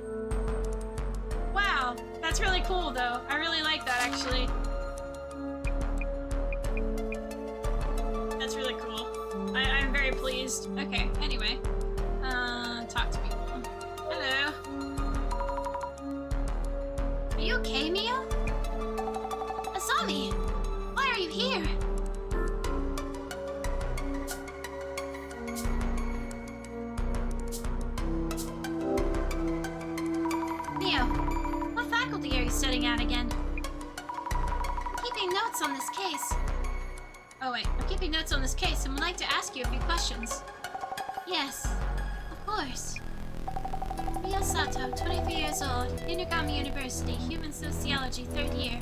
Wow, that's really cool though. I really like that actually. That's really cool. I'm very pleased. Okay, anyway. Talk to people. Hello. Are you okay, Mia? Asami! Why are you here? Mia, what faculty are you studying at again? I'm keeping notes on this case. Oh wait, I'm keeping notes on this case and would like to ask you a few questions. Yes, of course. Mia Sato, 23 years old, Inugami University, Human Sociology, 3rd year.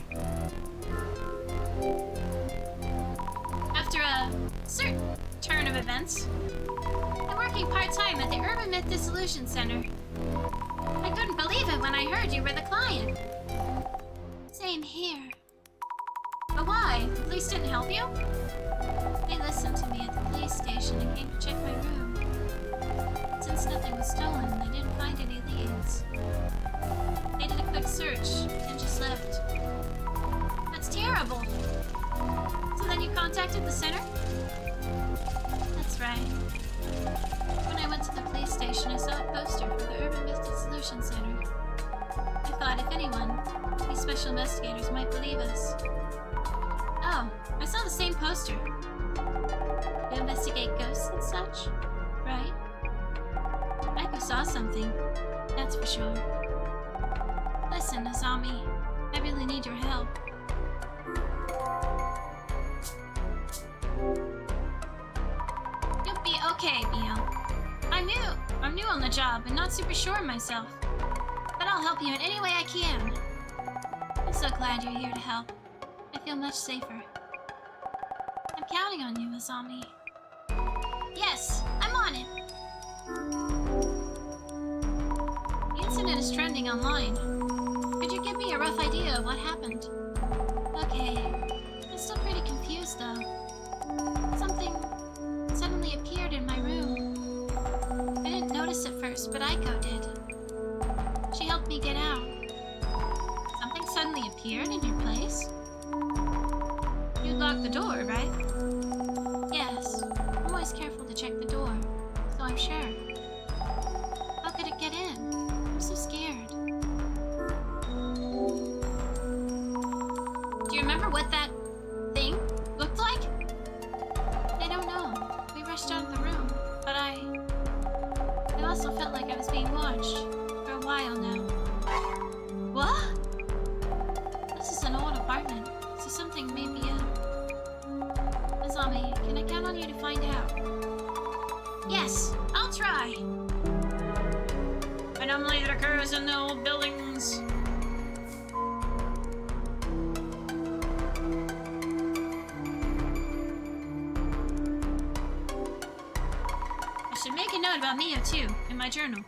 After a certain turn of events, I'm working part-time at the Urban Myth Dissolution Center. I couldn't believe it when I heard you were the client. Same here. But why? The police didn't help you? They listened to me at the police station and came to check my room. Since nothing was stolen, they didn't find any leads. They did a quick search and just left. That's terrible. So then you contacted the center? That's right. When I went to the police station, I saw a poster for the Urban Myth Dissolution Center. I thought, if anyone, these special investigators might believe us. Oh, I saw the same poster. You investigate ghosts and such, right? I saw something, that's for sure. Listen, Azami, I really need your help. You'll be okay, Mio. I'm new on the job and not super sure of myself. But I'll help you in any way I can. I'm so glad you're here to help. I feel much safer. I'm counting on you, Azami. Yes, I'm on it. The incident is trending online. Could you give me a rough idea of what happened? Okay. I'm still pretty confused, though. Something suddenly appeared in my room. I didn't notice at first, but Aiko did. She helped me get out. Something suddenly appeared in your place? locked the door, right? Yes. I'm always careful to check the door, so I'm sure. How could it get in? I'm so scared. Do you remember what that thing looked like? I don't know. We rushed out of the room, but I also felt like I was being watched for a while now. What? This is an old apartment, so something may be up. Azami, can I count on you to find out? Yes, I'll try. Anomaly that occurs in the old buildings. I should make a note about Mio too, in my journal.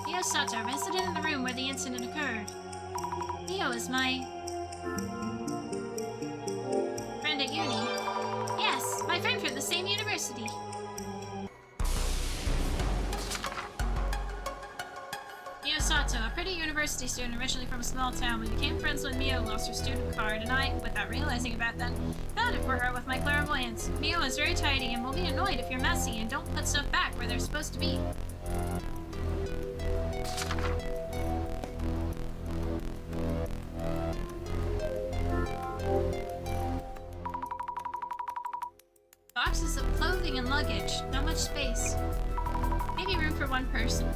Mio Sato, resident in the room where the incident occurred. Mio is my friend at uni. Yes, my friend from the same university. Mio Sato, a pretty university student originally from a small town. We became friends when Mio lost her student card, and I, without realizing about that, found it for her with my clairvoyance. Mio is very tidy and will be annoyed if you're messy and don't put stuff back where they're supposed to be. Boxes of clothing and luggage. Not much space. Maybe room for one person.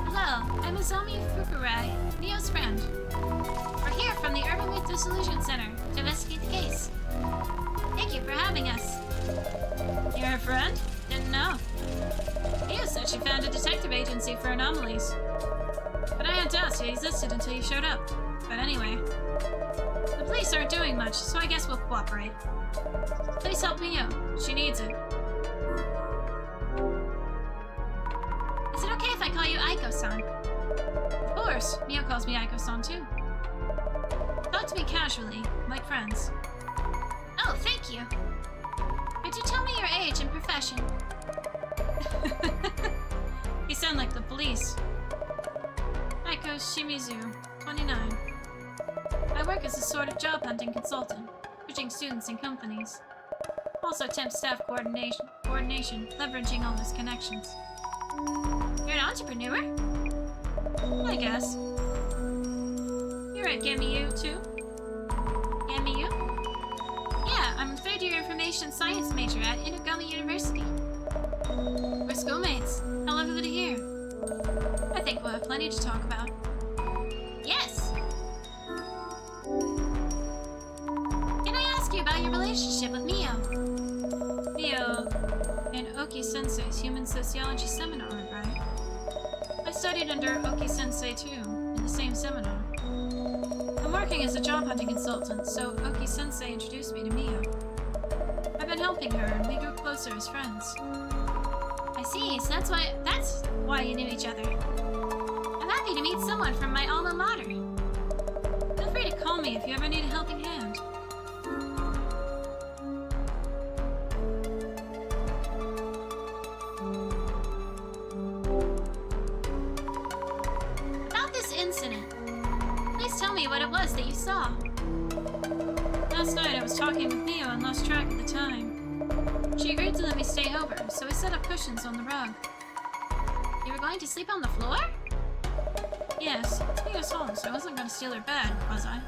Hello, I'm Azami Fukurai, Mio's friend. We're here from the Myth Dissolution Center to investigate the case. Thank you for having us. You're a friend? Didn't know. Mio said she found a detective agency for anomalies. But I had doubts they existed until you showed up. But anyway, the police aren't doing much, so I guess we'll cooperate. Please help Mio. She needs it. Is it okay if I call you Aiko-san? Of course. Mio calls me Aiko-san too. Talk to me casually, like friends. Oh, thank you. Could you tell me your age and profession? You sound like the police. Aiko Shimizu, 29. I work as a sort of job hunting consultant, pushing students and companies. Also temp staff coordination, leveraging all those connections. You're an entrepreneur? I guess. You're at Gamiu too? Gamiu? Yeah, I'm a third-year information science major at Inugami University. We're schoolmates. How lovely to hear. I think we'll have plenty to talk about. Yes! Can I ask you about your relationship with Mio? Mio and Oki-sensei's human sociology seminar, right? I studied under Oki-sensei too, in the same seminar. I'm working as a job hunting consultant, so Oki-sensei introduced me to Mio. I've been helping her, and we grew closer as friends. I see, so that's why you knew each other. I'm happy to meet someone from my alma mater. Feel free to call me if you ever need a helping hand. About this incident, please tell me what it was that you saw. Last night I was talking with Mio and lost track of the time. She agreed to let me stay over, so we set up cushions on the rug. You were going to sleep on the floor? Yes, it's Mio's home, so I wasn't going to steal her bed, was I?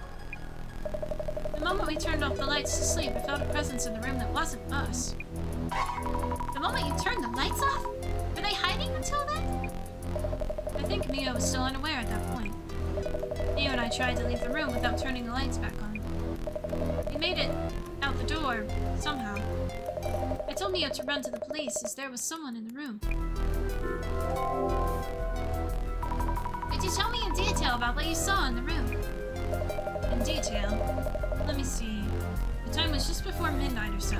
The moment we turned off the lights to sleep, I felt a presence in the room that wasn't us. The moment you turned the lights off? Were they hiding until then? I think Mio was still unaware at that point. Mio and I tried to leave the room without turning the lights back on. We made it out the door, somehow. I told Mio to run to the police as there was someone in the room. Could you tell me in detail about what you saw in the room? In detail? Let me see. The time was just before midnight or so.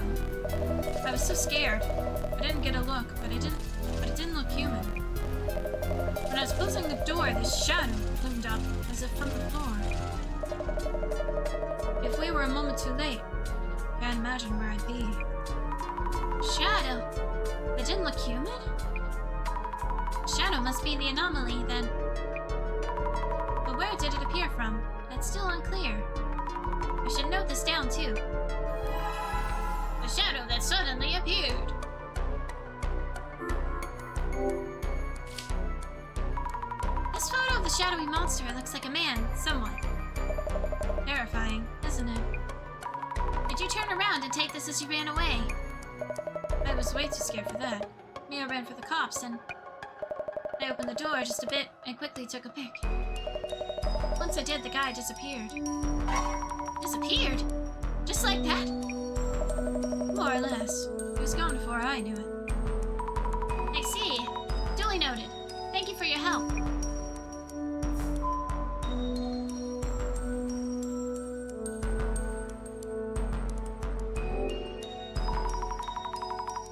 I was so scared. I didn't get a look, but it didn't look human. When I was closing the door, this shadow loomed up, as if from the floor. If we were a moment too late, I can't imagine where I'd be. Shadow? It didn't look human? Shadow must be the anomaly, then. But where did it appear from? That's still unclear. I should note this down too. A shadow that suddenly appeared. This photo of the shadowy monster looks like a man, somewhat. Terrifying, isn't it? Did you turn around and take this as you ran away? I was way too scared for that. Mia ran for the cops and I opened the door just a bit and quickly took a pic. Once I did, the guy disappeared. Disappeared? Just like that? More or less. He was gone before I knew it. I see. Duly noted. Thank you for your help.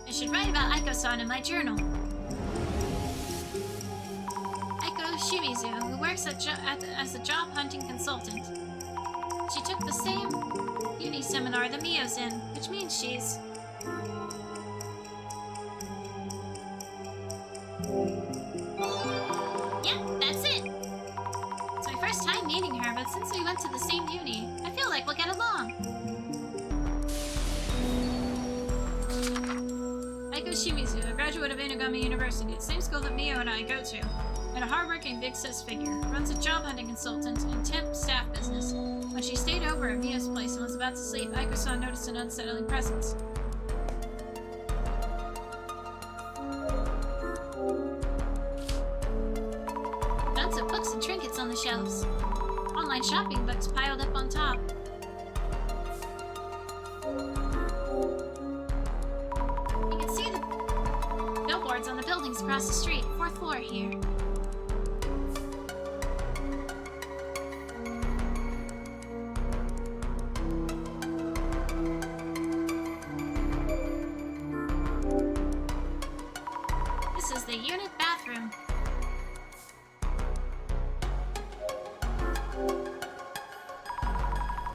I should write about Aiko-san in my journal. Aiko Shimizu, who works as a job hunting consultant. She took the same uni seminar that Mio's in, which means she's... Yep, that's it! It's my first time meeting her, but since we went to the same uni, I feel like we'll get along. Aiko Shimizu, a graduate of Inugami University, the same school that Mio and I go to, and a hardworking big sis figure, runs a job hunting consultant and temp staff business. When she stayed over at Mio's place and was about to sleep, Aiko-san noticed an unsettling presence. Tons of books and trinkets on the shelves. Online shopping books piled up on top. You can see the billboards on the buildings across the street, 4th floor here. This is the unit bathroom.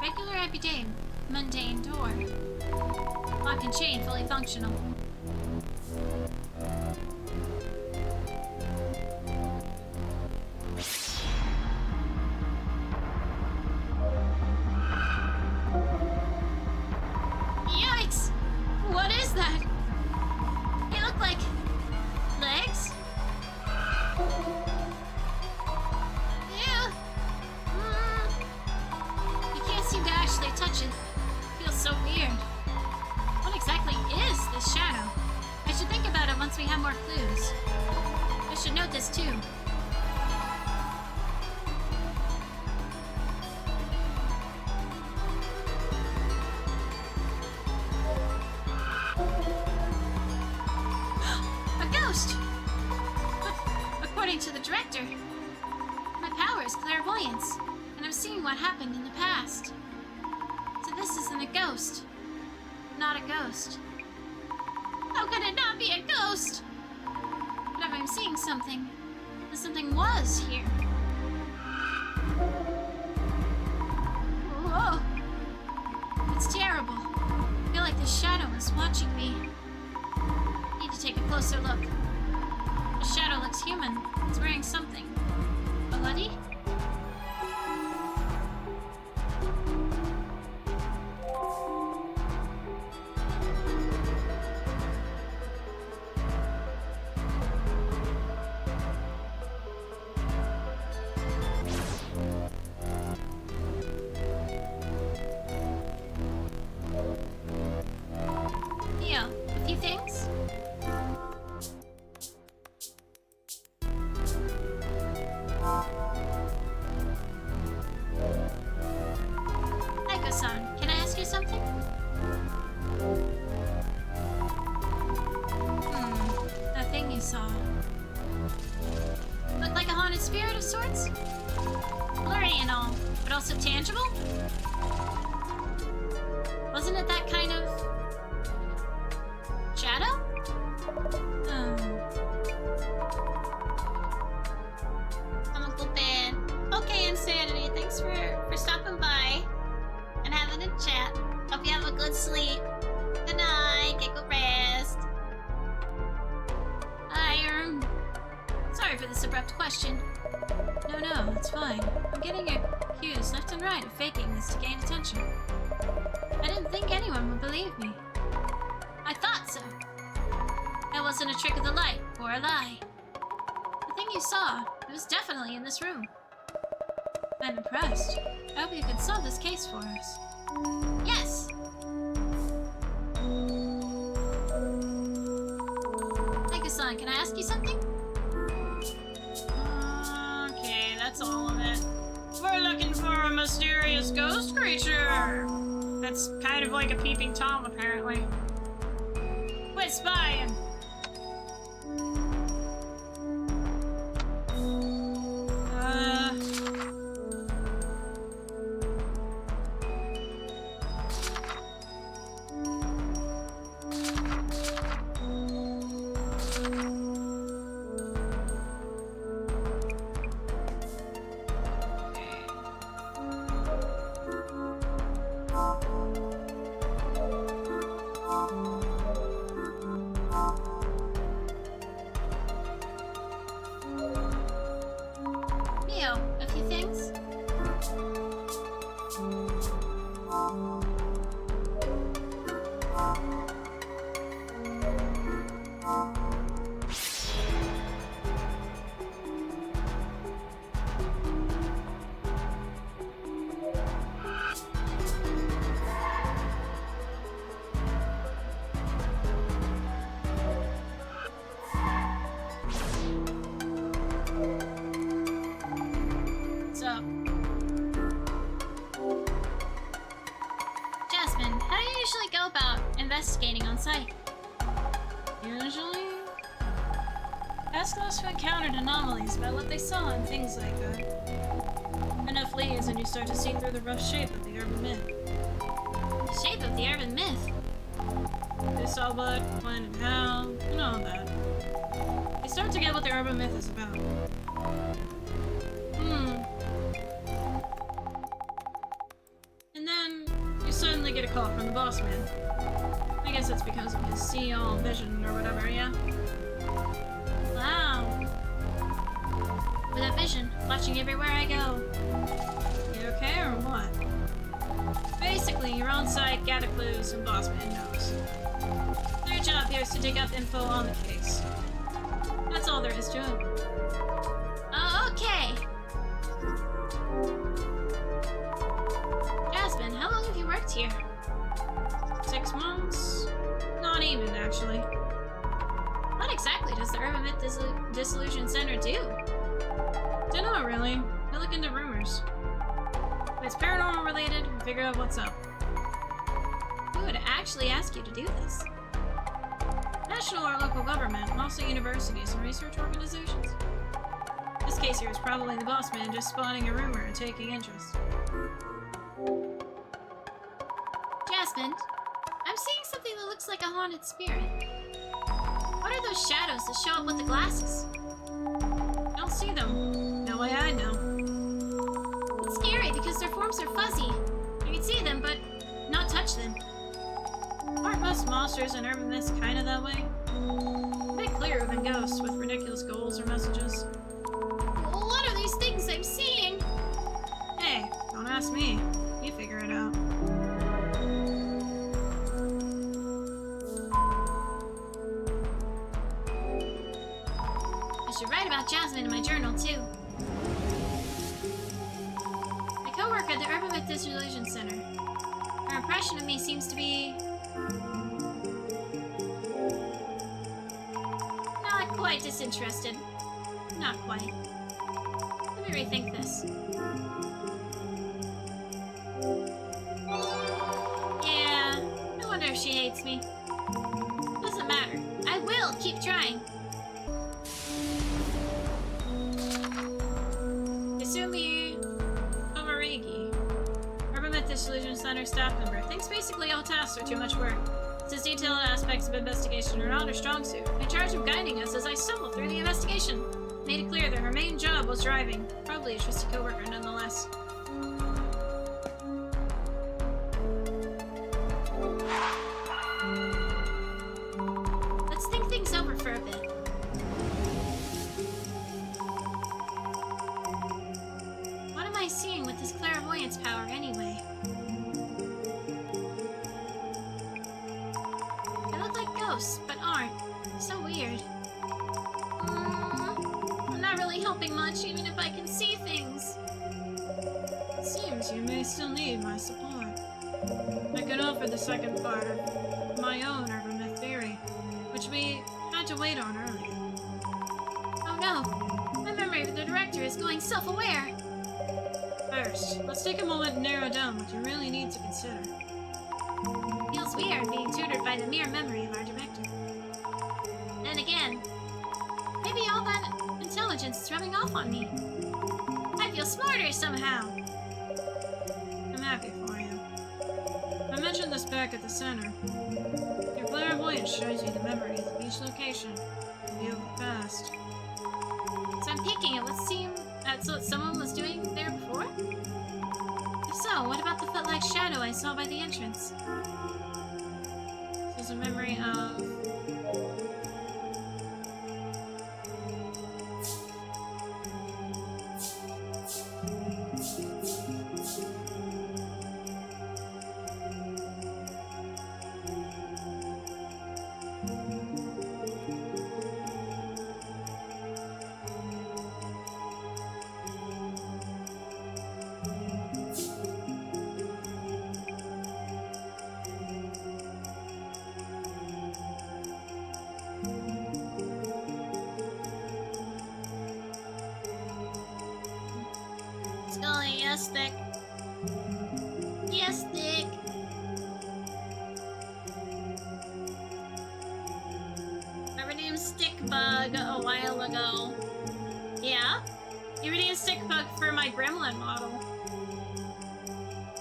Regular everyday, mundane door. Lock and chain fully functional. Yikes! What is that? They look like legs? Ew. You can't seem to actually touch it. Feels so weird. What exactly is this shadow? I should think about it once we have more clues. I should note this too. A ghost! According to the director, my power is clairvoyance, and I'm seeing what happened in the past. So this isn't a ghost. Not a ghost. How could it not be a ghost? But if I'm seeing something, then something was here. Whoa! It's terrible. I feel like the shadow is watching me. Need to take a closer look. The shadow looks human. It's wearing something. A hoodie? Neo, a few things? Aiko-san, can I ask you something? That thing you saw. Looked like a haunted spirit of sorts? Blurry and all, but also tangible? Wasn't it that kind of... shadow? I'm Uncle Ben. Okay, Insanity, thanks for stopping by and having a chat. Hope you have a good sleep. Good night, get good rest. Hi, sorry for this abrupt question. No, it's fine. fine. I'm getting accused left and right of faking this to gain attention. I didn't think anyone would believe me. I thought so. That wasn't a trick of the light, or a lie. The thing you saw, it was definitely in this room. I'm impressed. I hope you can solve this case for us. Yes. Son, can I ask you something? Okay, that's all of it. We're looking for a mysterious ghost creature. That's kind of like a peeping Tom, apparently. Quit spying. A few things? Investigating on site. Usually, ask those who encountered anomalies about what they saw and things like that. Enough leads and you start to see through the rough shape of the urban myth. Shape of the urban myth? Who saw what, when, and how, and all that. You start to get what the urban myth is about. And then, you suddenly get a call from the boss man. I guess it's because of his see-all vision or whatever, yeah? Wow. With that vision, watching everywhere I go. You okay or what? Basically, you're on site, gather clues, and boss man knows. Their job here is to dig up info on the case. That's all there is to it. Oh, okay. Jasmine, how long have you worked here? 6 months? Not even, actually. What exactly does the Urban Myth Dissolution Center do? Dunno, really. I look into rumors. If it's paranormal related, we figure out what's up. Who would actually ask you to do this? National or local government, and also universities and research organizations. This case here is probably the boss man just spotting a rumor and taking interest. Jasmine, I'm seeing something that looks like a haunted spirit. What are those shadows that show up with the glasses? I don't see them. No way I know. It's scary because their forms are fuzzy. You can see them, but not touch them. Aren't most monsters and urban myths kind of that way? A bit clearer than ghosts with ridiculous goals or messages. What are these things I'm seeing? Hey, don't ask me. You figure it out. I should write about Jasmine in my journal, too. My coworker at the Urban Myth Dissolution Center. Her impression of me seems to be... not quite disinterested. Not quite. Let me rethink this. Yeah, I wonder if she hates me. Doesn't matter. I will keep trying. Dissolution Center staff member thinks basically all tasks are too much work. Says detailed aspects of investigation are not her strong suit. In charge of guiding us as I stumble through the investigation. Made it clear that her main job was driving. Probably a trusty coworker nonetheless. Let's think things over for a bit. ghosts, but aren't. So weird. I'm not really helping much, even if I can see things. It seems you may still need my support. I could offer the second part of my own urban myth theory, which we had to wait on earlier. Oh no! My memory of the director is going self-aware! First, let's take a moment and narrow down what you really need to consider. Feels weird being tutored by the mere memory of our director. Then again, maybe all that intelligence is rubbing off on me. I feel smarter somehow. I'm happy for you. I mentioned this back at the center. Your clairvoyance shows you the memories of each location, the view of the past. So I'm peeking at what someone was doing there before? If so, what about the foot-like shadow I saw by the entrance? This is a memory of... Skully, yes, thick. Yes, thick. I redeemed Stickbug a while ago. Yeah? You redeemed Stickbug for my Gremlin model.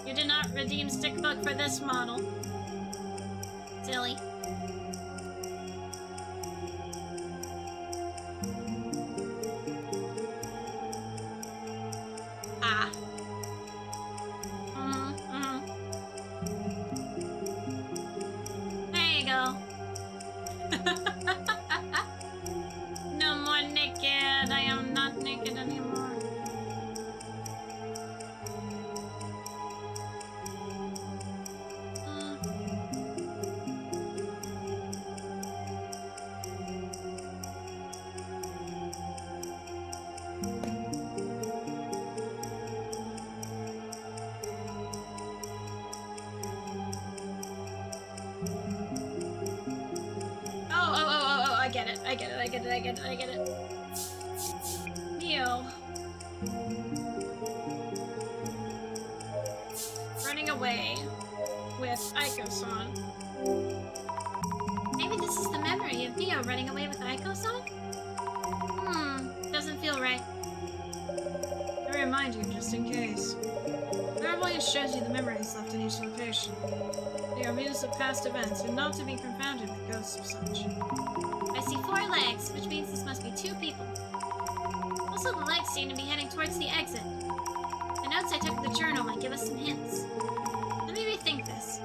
You did not redeem Stickbug for this model. Silly. There you go. No more naked. I am not naked anymore. I get it. Neo. Running away with Aiko-san. Maybe this is the memory of Neo running away with Aiko-san? Doesn't feel right. I remind you, just in case. Clairvoyance shows you the memories left in each location. They are views of past events and not to be confounded with ghosts or such. I see 4 legs, which means this must be 2 people. Also, the legs seem to be heading towards the exit. The notes I took in the journal might give us some hints. Let me rethink this.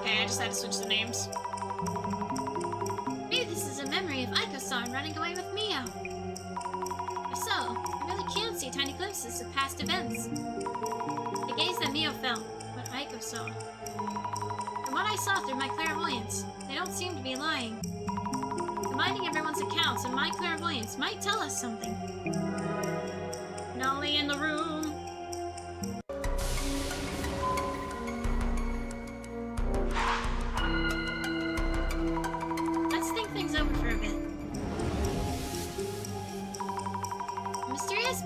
I just had to switch the names. Maybe this is a memory of Aiko-san running away with Mio. If so, I really can see tiny glimpses of past events. The gaze that Mio felt, what Aiko saw. From what I saw through my clairvoyance, they don't seem to be lying. Combining everyone's accounts and my clairvoyance might tell us something. Nolly in the room.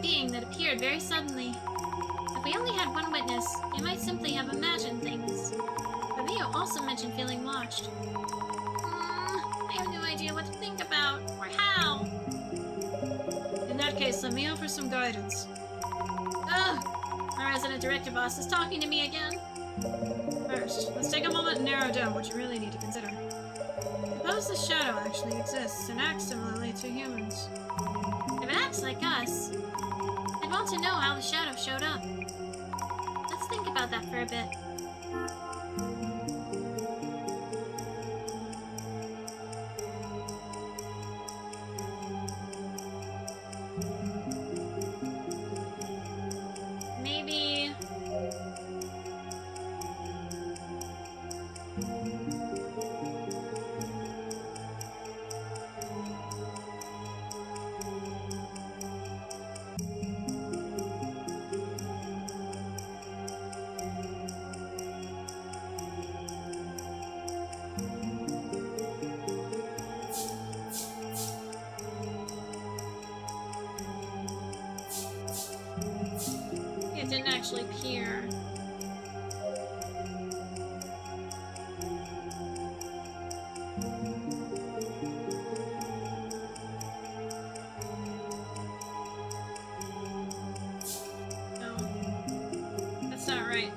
Being that appeared very suddenly. If we only had one witness, they might simply have imagined things. But Mio also mentioned feeling watched. I have no idea what to think about, or how. In that case, let me offer some guidance. Ugh! My resident director boss is talking to me again. First, let's take a moment and narrow down what you really need to consider. Suppose the shadow actually exists and acts similarly to humans. If it acts like us, I'd want to know how the shadow showed up. Let's think about that for a bit. actually appear. No. That's not right.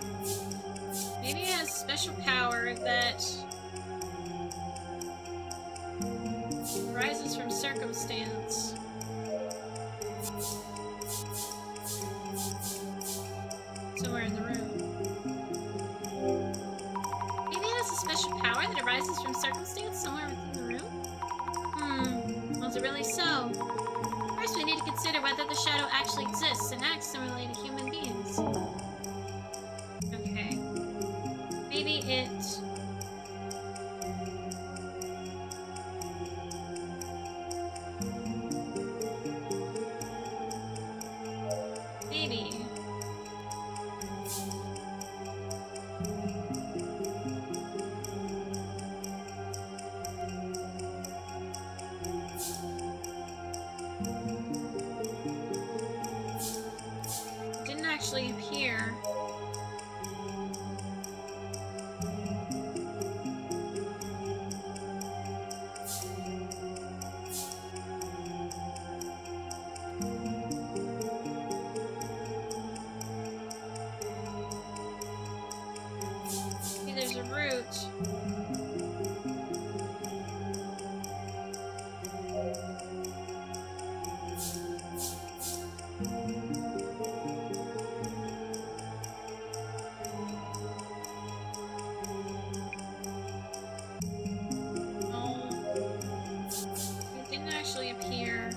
Maybe it has special power that arises from circumstance. Somewhere in the room. Maybe it has a special power that arises from circumstance somewhere within the room? Was it really so? First, we need to consider whether the shadow actually exists and acts similarly to human beings. Okay. Maybe it... Maybe. It didn't actually appear. Maybe there's a route. It didn't actually appear.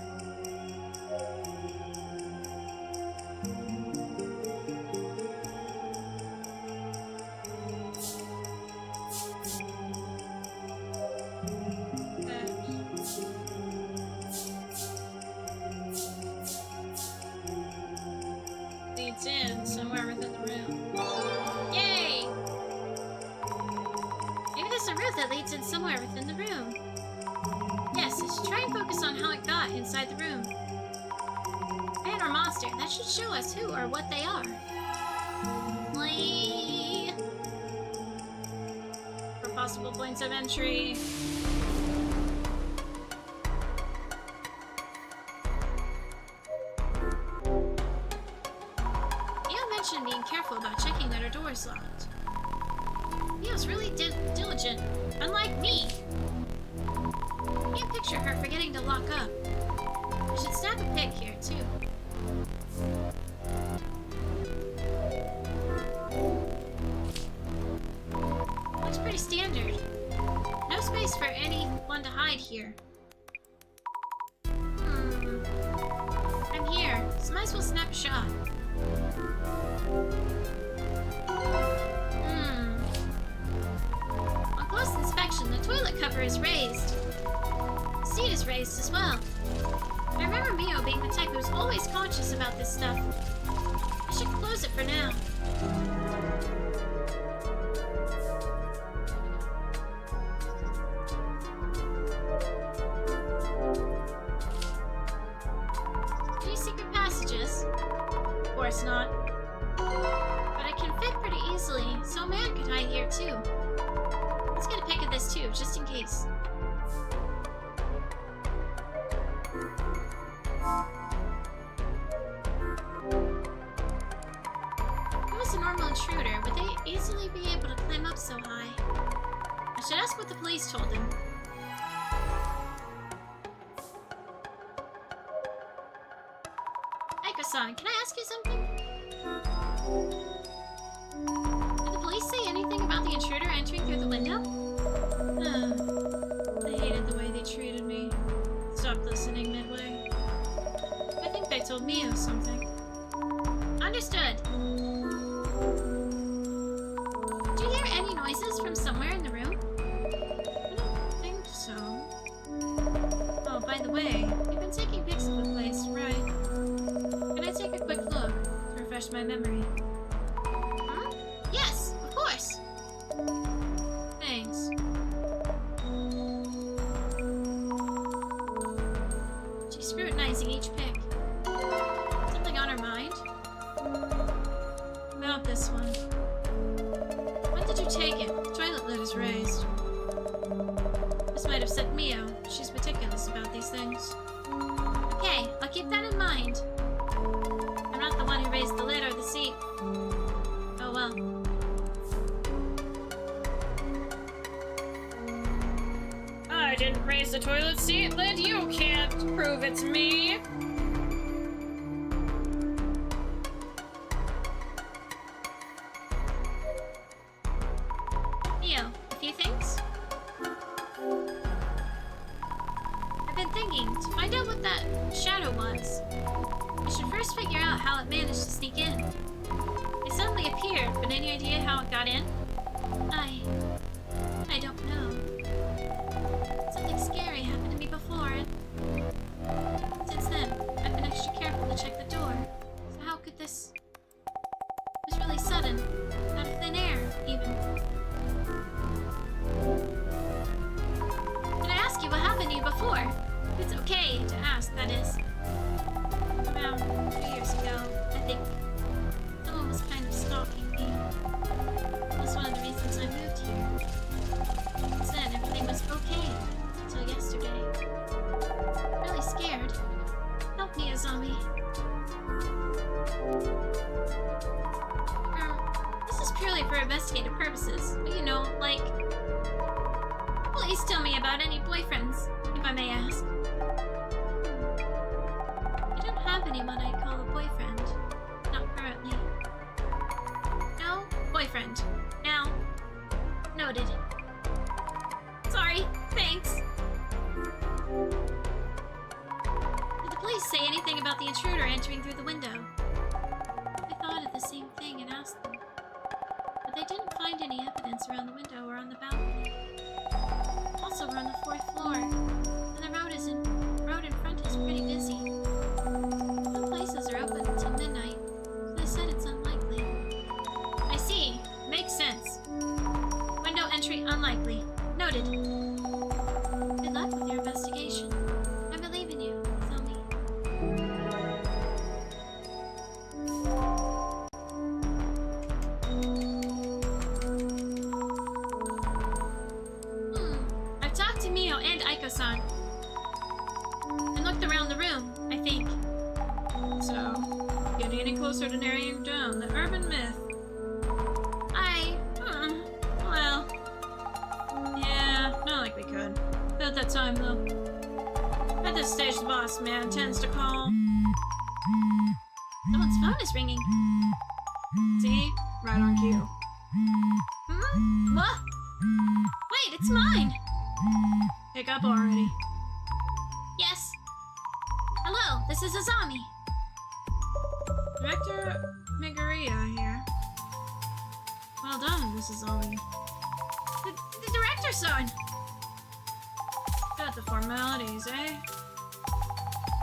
Leads in somewhere within the room. Yay! Maybe there's a route that leads in somewhere within the room. Yes, I should try and focus on how it got inside the room. Man or monster, that should show us who or what they are. Whee! For possible points of entry. Mentioned being careful about checking that her door is locked. Neo's really diligent, unlike me. Can't picture her forgetting to lock up. I should snap a pic here, too. Looks pretty standard. No space for anyone to hide here. I'm here, so might as well snap a shot. On close inspection, the toilet cover is raised. The seat is raised as well. I remember Mio being the type who's always conscious about this stuff. I should close it for now. Any secret passages? Of course not. But I can fit pretty easily, so a man could hide here too. Let's get a pic of this too, just in case. If it was a normal intruder, would they easily be able to climb up so high? I should ask what the police told him. Aiko-san, can I ask you something? Did the police say anything about the intruder entering through the window? I hated the way they treated me. Stopped listening midway. I think they told Mio something. Understood. Did you hear any noises from somewhere in the room? I don't think so. Oh, by the way, you've been taking pics of the place, right? Can I take a quick look to refresh my memory? Huh? Yes, of course! Thanks. She's scrutinizing each pic. Something on her mind? take it. The toilet lid is raised. This might upset Mio. She's meticulous about these things. Okay, I'll keep that in mind. I'm not the one who raised the lid or the seat. Oh well. I didn't raise the toilet seat lid. You can't prove it's me. Mio, a few things? I've been thinking, to find out what that shadow was, we should first figure out how it managed to sneak in. It suddenly appeared, but any idea how it got in? I don't know. Something scary happened to me before, and since then, I've been extra careful to check the door. So how could this... It was really sudden, out of thin air, even. Can I ask you what happened to you before? It's okay to ask, that is. Around 2 years ago, I think. Someone was kind of stalking me. That's one of the reasons I moved here. Since then, everything was okay. Until yesterday. I'm really scared. Help me, Azami. This is purely for investigative purposes, but you know, like... Please tell me about any boyfriends, if I may ask. I don't have anyone I'd call a boyfriend. Not currently. No? Boyfriend. Now. Noted. Sorry. Thanks. Did the police say anything about the intruder entering through the window? I thought of the same thing and asked them. But they didn't find any evidence around the window or on the balcony. Also, we're on the 4th floor, and the road in front is pretty busy. Some places are open until midnight, so they said it's unlikely. I see. Makes sense. Window entry unlikely. Noted. Good luck with your investigation. I believe in you, Zombie. I've talked to Mio and Aiko-san. And looked around the room, I think. So, getting any closer to narrowing down the urban myth? Well, yeah, not like we could. About that time, though. At this stage, the boss man tends to call. Someone's phone is ringing. See? Right on cue. What? Wait, it's mine! Pick up already. Yes. Hello, this is Azami. Director Meguriya here. Well done, Mrs. Zombie. The director's son! Got the formalities, eh?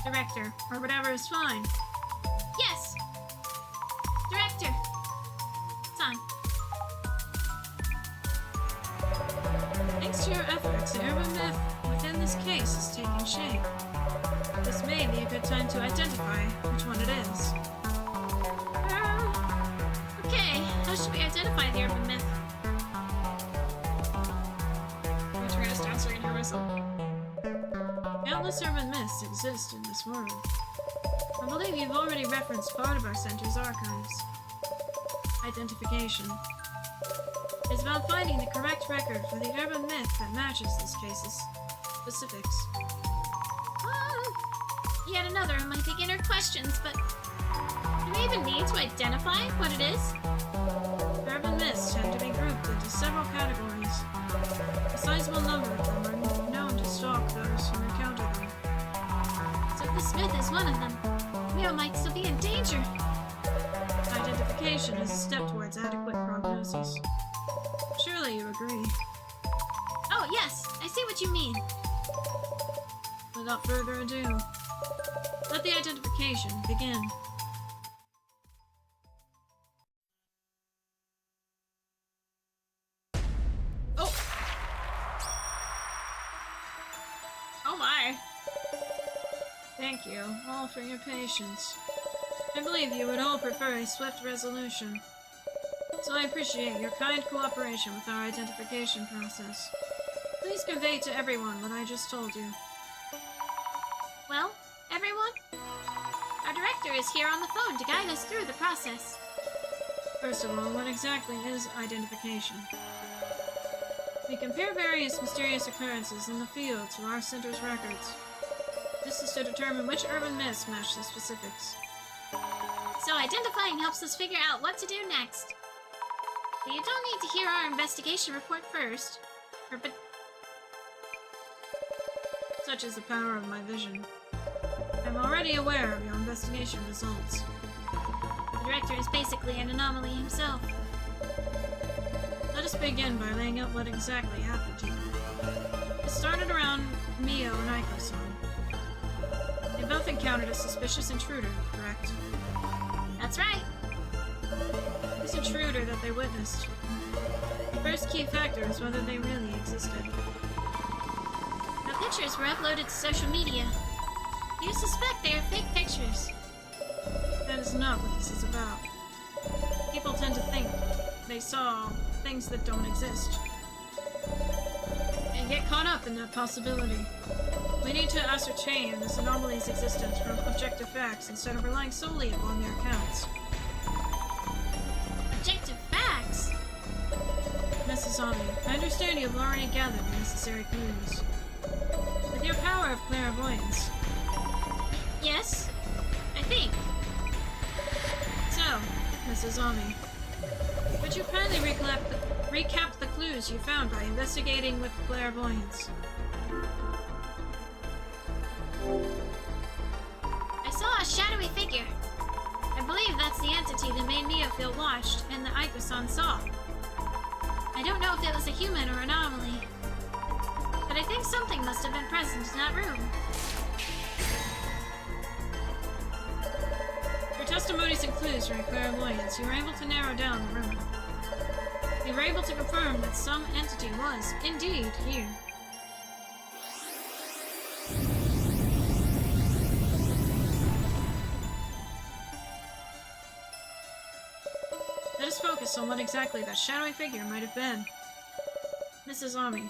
Director, or whatever is fine. Yes! Director! Son. Thanks to your efforts, the urban myth within this case is taking shape. This may be a good time to identify which one it is. Okay, how should we identify the urban myth? Which down so I can hear myself. Countless urban myths exist in this world. I believe you've already referenced part of our center's archives. Identification. It's about finding the correct record for the urban myth that matches this case's specifics. Yet another of my beginner questions, but do we even need to identify what it is? Urban myths tend to be grouped into several categories. A sizable number of them are known to stalk those who encounter them. So if the Smith is one of them, Mio might still be in danger. Identification is a step towards adequate prognosis. Surely you agree. Oh, yes, I see what you mean. Without further ado, let the identification begin. Oh! Oh my! Thank you all for your patience. I believe you would all prefer a swift resolution. So I appreciate your kind cooperation with our identification process. Please convey to everyone what I just told you. Well, everyone? Our director is here on the phone to guide us through the process. First of all, what exactly is identification? We compare various mysterious occurrences in the field to our center's records. This is to determine which urban myths match the specifics. So identifying helps us figure out what to do next. But you don't need to hear our investigation report first. But such is the power of my vision. I'm already aware of your investigation results. The director is basically an anomaly himself. Let us begin by laying out what exactly happened to you. It started around Mio and Aiko-san. They both encountered a suspicious intruder, correct? That's right. This intruder that they witnessed. The first key factor is whether they really existed. The pictures were uploaded to social media. You suspect they are fake pictures. That is not what this is about. People tend to think they saw things that don't exist. And get caught up in that possibility. We need to ascertain this anomaly's existence from objective facts instead of relying solely upon their accounts. Objective facts? Mrs. Ami, I understand you have already gathered the necessary clues. With your power of clairvoyance. Yes, I think. So, Mrs. Ami, would you kindly recap the clues you found by investigating with clairvoyance? I saw a shadowy figure. I believe that's the entity that made Mio feel watched and that Aiko-san saw. I don't know if it was a human or anomaly, but I think something must have been present in that room. Your testimonies and clues from your clairvoyance, you were able to narrow down the room. You were able to confirm that some entity was, indeed, here. Let us focus on what exactly that shadowy figure might have been. Mrs. Ami,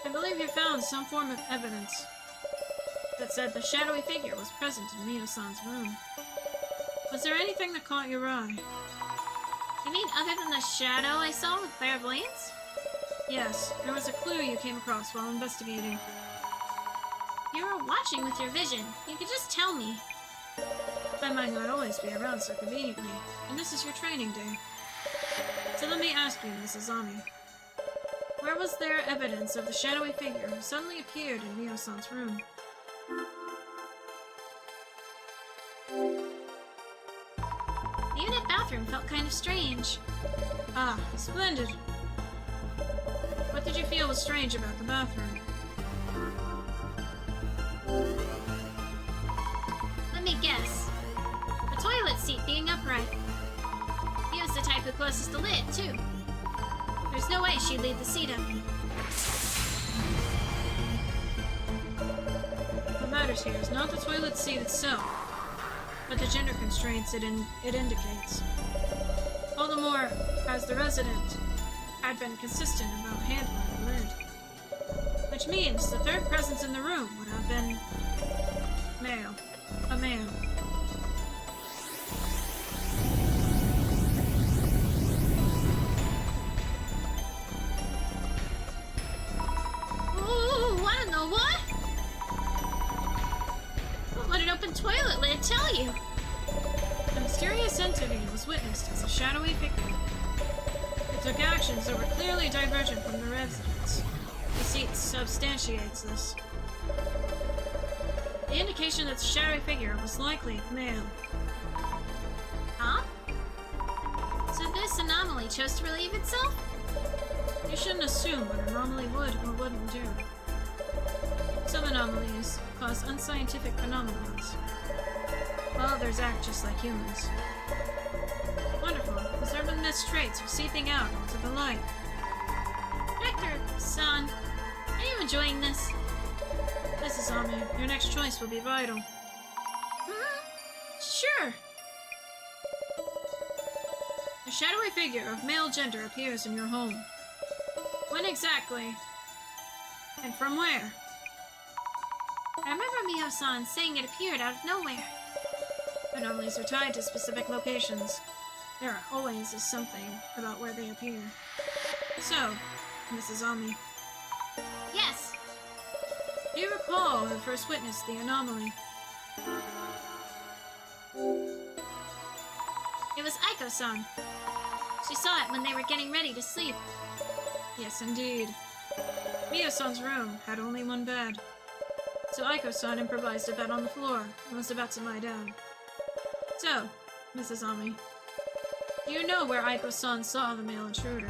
I believe you found some form of evidence that said the shadowy figure was present in Mio-san's room. Was there anything that caught your eye? You mean other than the shadow I saw with clairvoyance? Yes, there was a clue you came across while investigating. You were watching with your vision. You could just tell me. I might not always be around so conveniently, and this is your training day. So let me ask you, Mrs. Ami. Where was there evidence of the shadowy figure who suddenly appeared in Mio-san's room? The unit bathroom felt kind of strange. Ah, splendid. What did you feel was strange about the bathroom? Let me guess. The toilet seat being upright. He was the type who closes the lid, too. There's no way she'd leave the seat up. What matters here is not the toilet seat itself, but the gender constraints it indicates. All the more as the resident had been consistent about handling the lid. Which means the third presence in the room would have been male. A man. Ooh, wanna know what? What would an open toilet lid tell you? The mysterious entity was witnessed as a shadowy figure. It took actions that were clearly divergent from the residents. The seat substantiates this. The indication that the shadowy figure was likely male. Huh? So this anomaly chose to relieve itself? You shouldn't assume what an anomaly would or wouldn't do. Some anomalies cause unscientific phenomena, while others act just like humans. Wonderful. These urban myths traits are seeping out into the light. Director-san, are you enjoying this? Mrs. Ami, your next choice will be vital. Sure. The shadowy figure of male gender appears in your home. When exactly? And from where? I remember Miho-san saying it appeared out of nowhere. Anomalies are tied to specific locations. There always is something about where they appear. So, Mrs. Ami, Yes, do you recall who first witnessed the anomaly? it was Aiko-san. She saw it when they were getting ready to sleep. Yes, indeed. Miho-san's room had only one bed. So Aiko-san improvised a bed on the floor and was about to lie down. So, Mrs. Ami, do you know where Aiko-san saw the male intruder?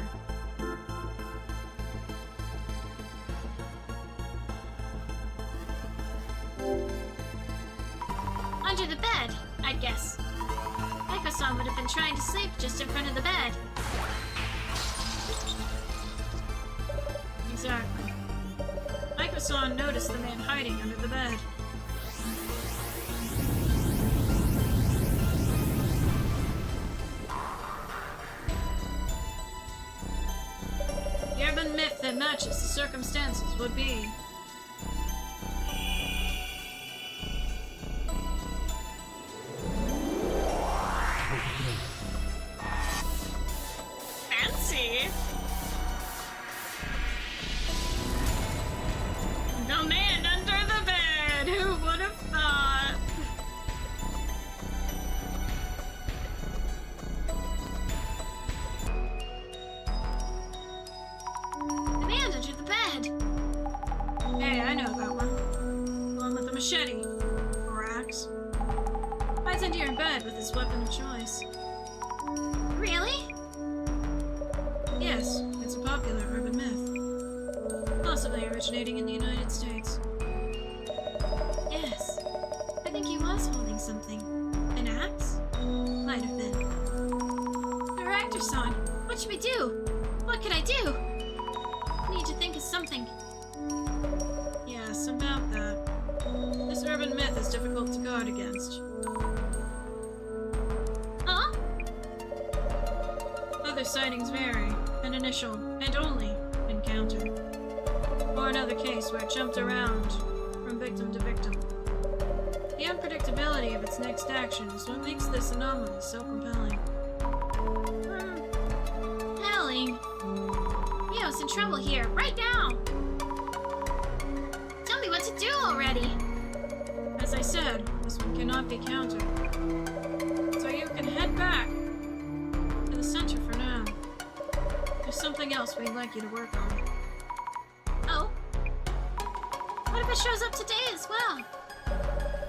Under the bed, I'd guess. Aiko-san would have been trying to sleep just in front of the bed. Exactly. Aiko-san noticed the man hiding under the bed. The urban myth that matches the circumstances would be Fancy. The man under the bed. Who would have thought? The man under the bed. Hey, I know that one. Along with a machete. Or axe. Hides under your bed with his weapon of choice. Really? Yes, it's a popular urban myth. Possibly originating in the United States. Yes. I think he was holding something. An axe? Might have been. Director-san, what should we do? What could I do? I need to think of something. Yes, about that. This urban myth is difficult to guard against. Huh? Other sightings vary. An initial, and only, encounter. Or another case where it jumped around from victim to victim. The unpredictability of its next action is what makes this anomaly so compelling. Helling. Mio's in trouble here, right now! Tell me what to do already! As I said, this one cannot be countered. So you can head back to the center for now. There's something else we'd like you to work on. Oh? What if it shows up today as well?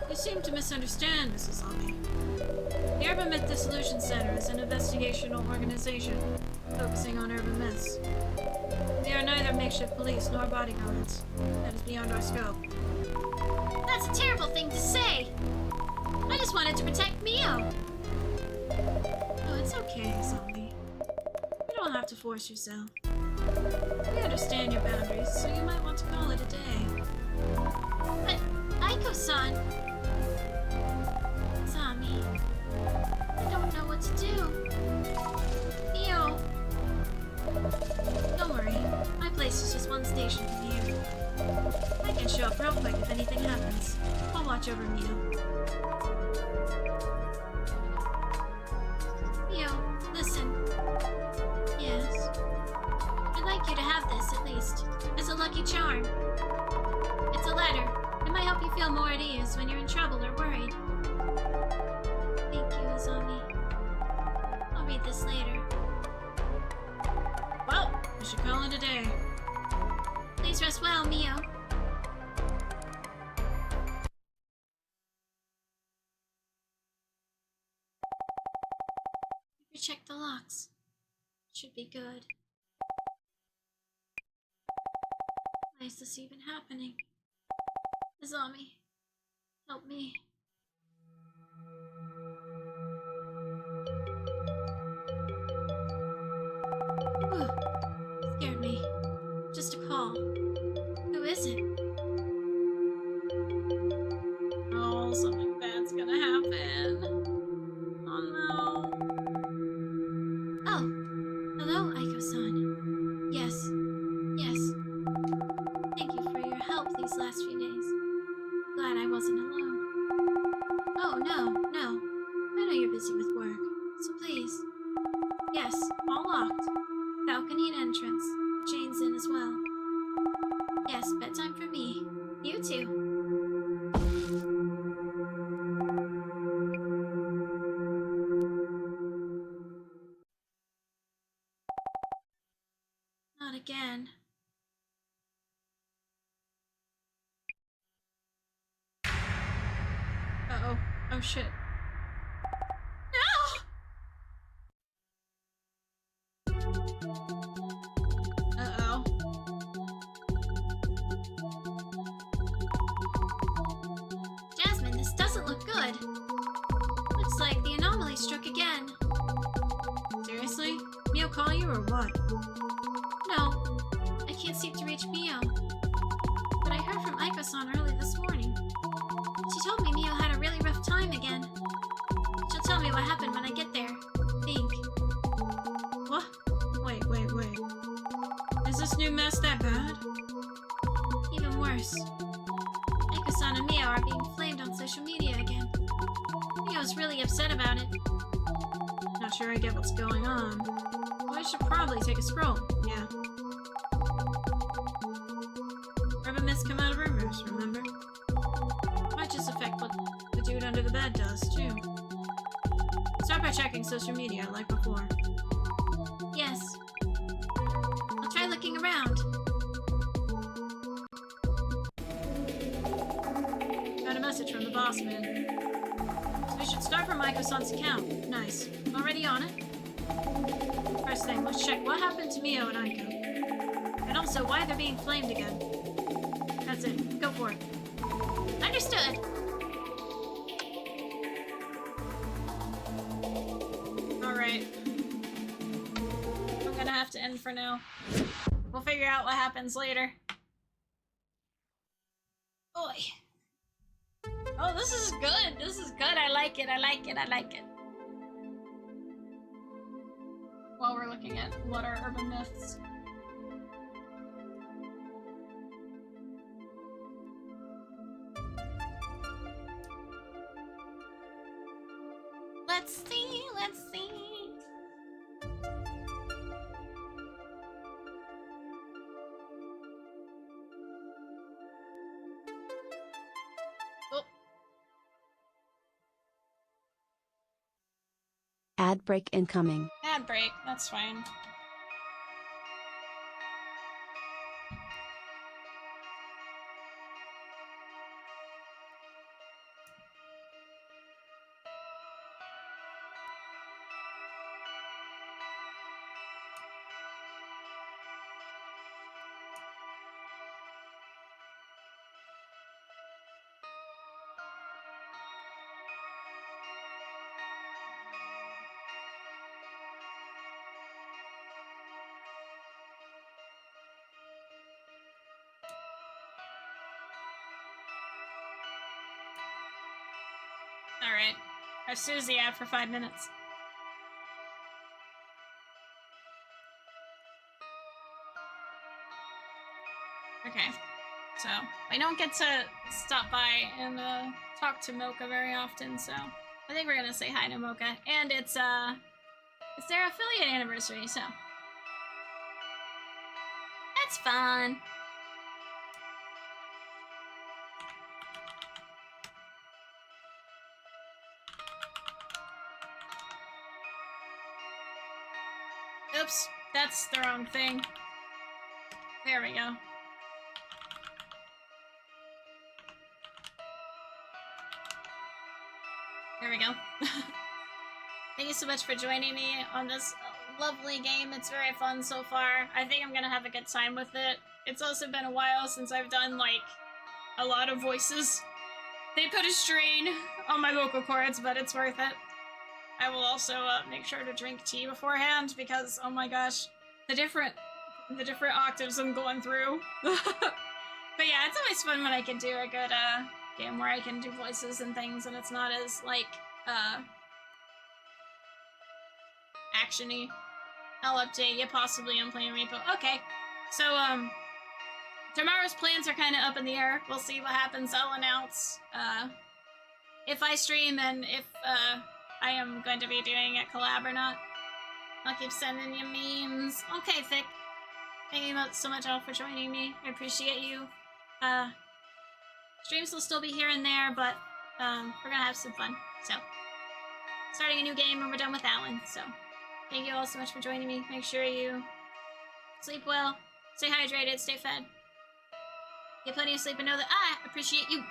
You seem to misunderstand, Mrs. Ami. The Urban Myth Dissolution Center is an investigational organization focusing on urban myths. We are neither makeshift police nor bodyguards. That is beyond our scope. That's a terrible thing to say! I just wanted to protect Mio! Oh, it's okay, Zombie. You don't have to force yourself. We understand your boundaries, so you might want to call it a day. But, Aiko-san... Zami... I don't know what to do. Mio... Don't worry, my place is just one station from here. I can show up real quick if anything happens. I'll watch over Mio. Mio, listen. Yes. I'd like you to have this, at least, as a lucky charm. It's a letter. It might help you feel more at ease when you're in trouble or worried. Thank you, Azami. I'll read this later. Well, we should call it a day. Please rest well, Mio. You check the locks. Should be good. Why is this even happening? Azami, help me. Whew. Scared me. Just a call. Who is it? Oh, something bad's gonna happen. Oh no. Maiko-san. Yes. Yes. Thank you for your help these last few days. Glad I wasn't alone. Oh, no. I know you're busy with work, so please. Yes, all locked. Balcony and entrance. Chains in as well. Yes, bedtime for me. You too. Not again. Uh-oh. Oh, shit. Uh-oh. Jasmine, this doesn't look good. Looks like the anomaly struck again. Seriously? Mio call you or what? No, I can't seem to reach Mio. But I heard from Aiko-san early this morning. She told me Mio had a really rough time again. She'll tell me what happened when I get there. Think. What? Wait. Is this new mess that bad? Even worse. Aiko-san and Mio are being flamed on social media again. Mio's really upset about it. Not sure I get what's going on. Well, I should probably take a scroll. Yeah. Urban myths come out of rumors, remember? Might just affect what the dude under the bed does, too. Start by checking social media, like before. Yes. I'll try looking around. Got a message from the boss man. So we should start from Aiko-san's account. Nice. Already on it? First thing, let's check what happened to Mio and Aiko. And also, why they're being flamed again. That's it. Go for it. Understood. Alright. I'm gonna have to end for now. We'll figure out what happens later. Boy. Oh, this is good. This is good. I like it. While we're looking at what are urban myths. Let's see. Oh. Ad break incoming. Ad break, that's fine. Alright. I've Susie ad for 5 minutes. Okay. So, I don't get to stop by and talk to Mocha very often, so I think we're gonna say hi to Mocha. And it's their affiliate anniversary, so that's fun. Oops, that's the wrong thing. There we go. There we go. Thank you so much for joining me on this lovely game. It's very fun so far. I think I'm gonna have a good time with it. It's also been a while since I've done, like, a lot of voices. They put a strain on my vocal cords, but it's worth it. I will also make sure to drink tea beforehand because, oh my gosh, the different octaves I'm going through. But yeah, it's always fun when I can do a good game where I can do voices and things and it's not as, like, action-y. I'll update you possibly on Plan Repo. Okay. So, tomorrow's plans are kind of up in the air. We'll see what happens. I'll announce, if I stream and if, I am going to be doing a collab or not. I'll keep sending you memes. Okay, Thick. Thank you so much all for joining me. I appreciate you. Streams will still be here and there, but, we're gonna have some fun. So, starting a new game when we're done with that one, so. Thank you all so much for joining me. Make sure you sleep well, stay hydrated, stay fed. Get plenty of sleep and know that I appreciate you.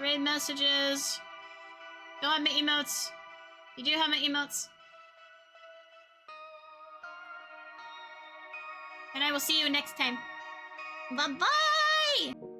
Read messages. Don't have my emotes. You do have my emotes. And I will see you next time. Bye-bye!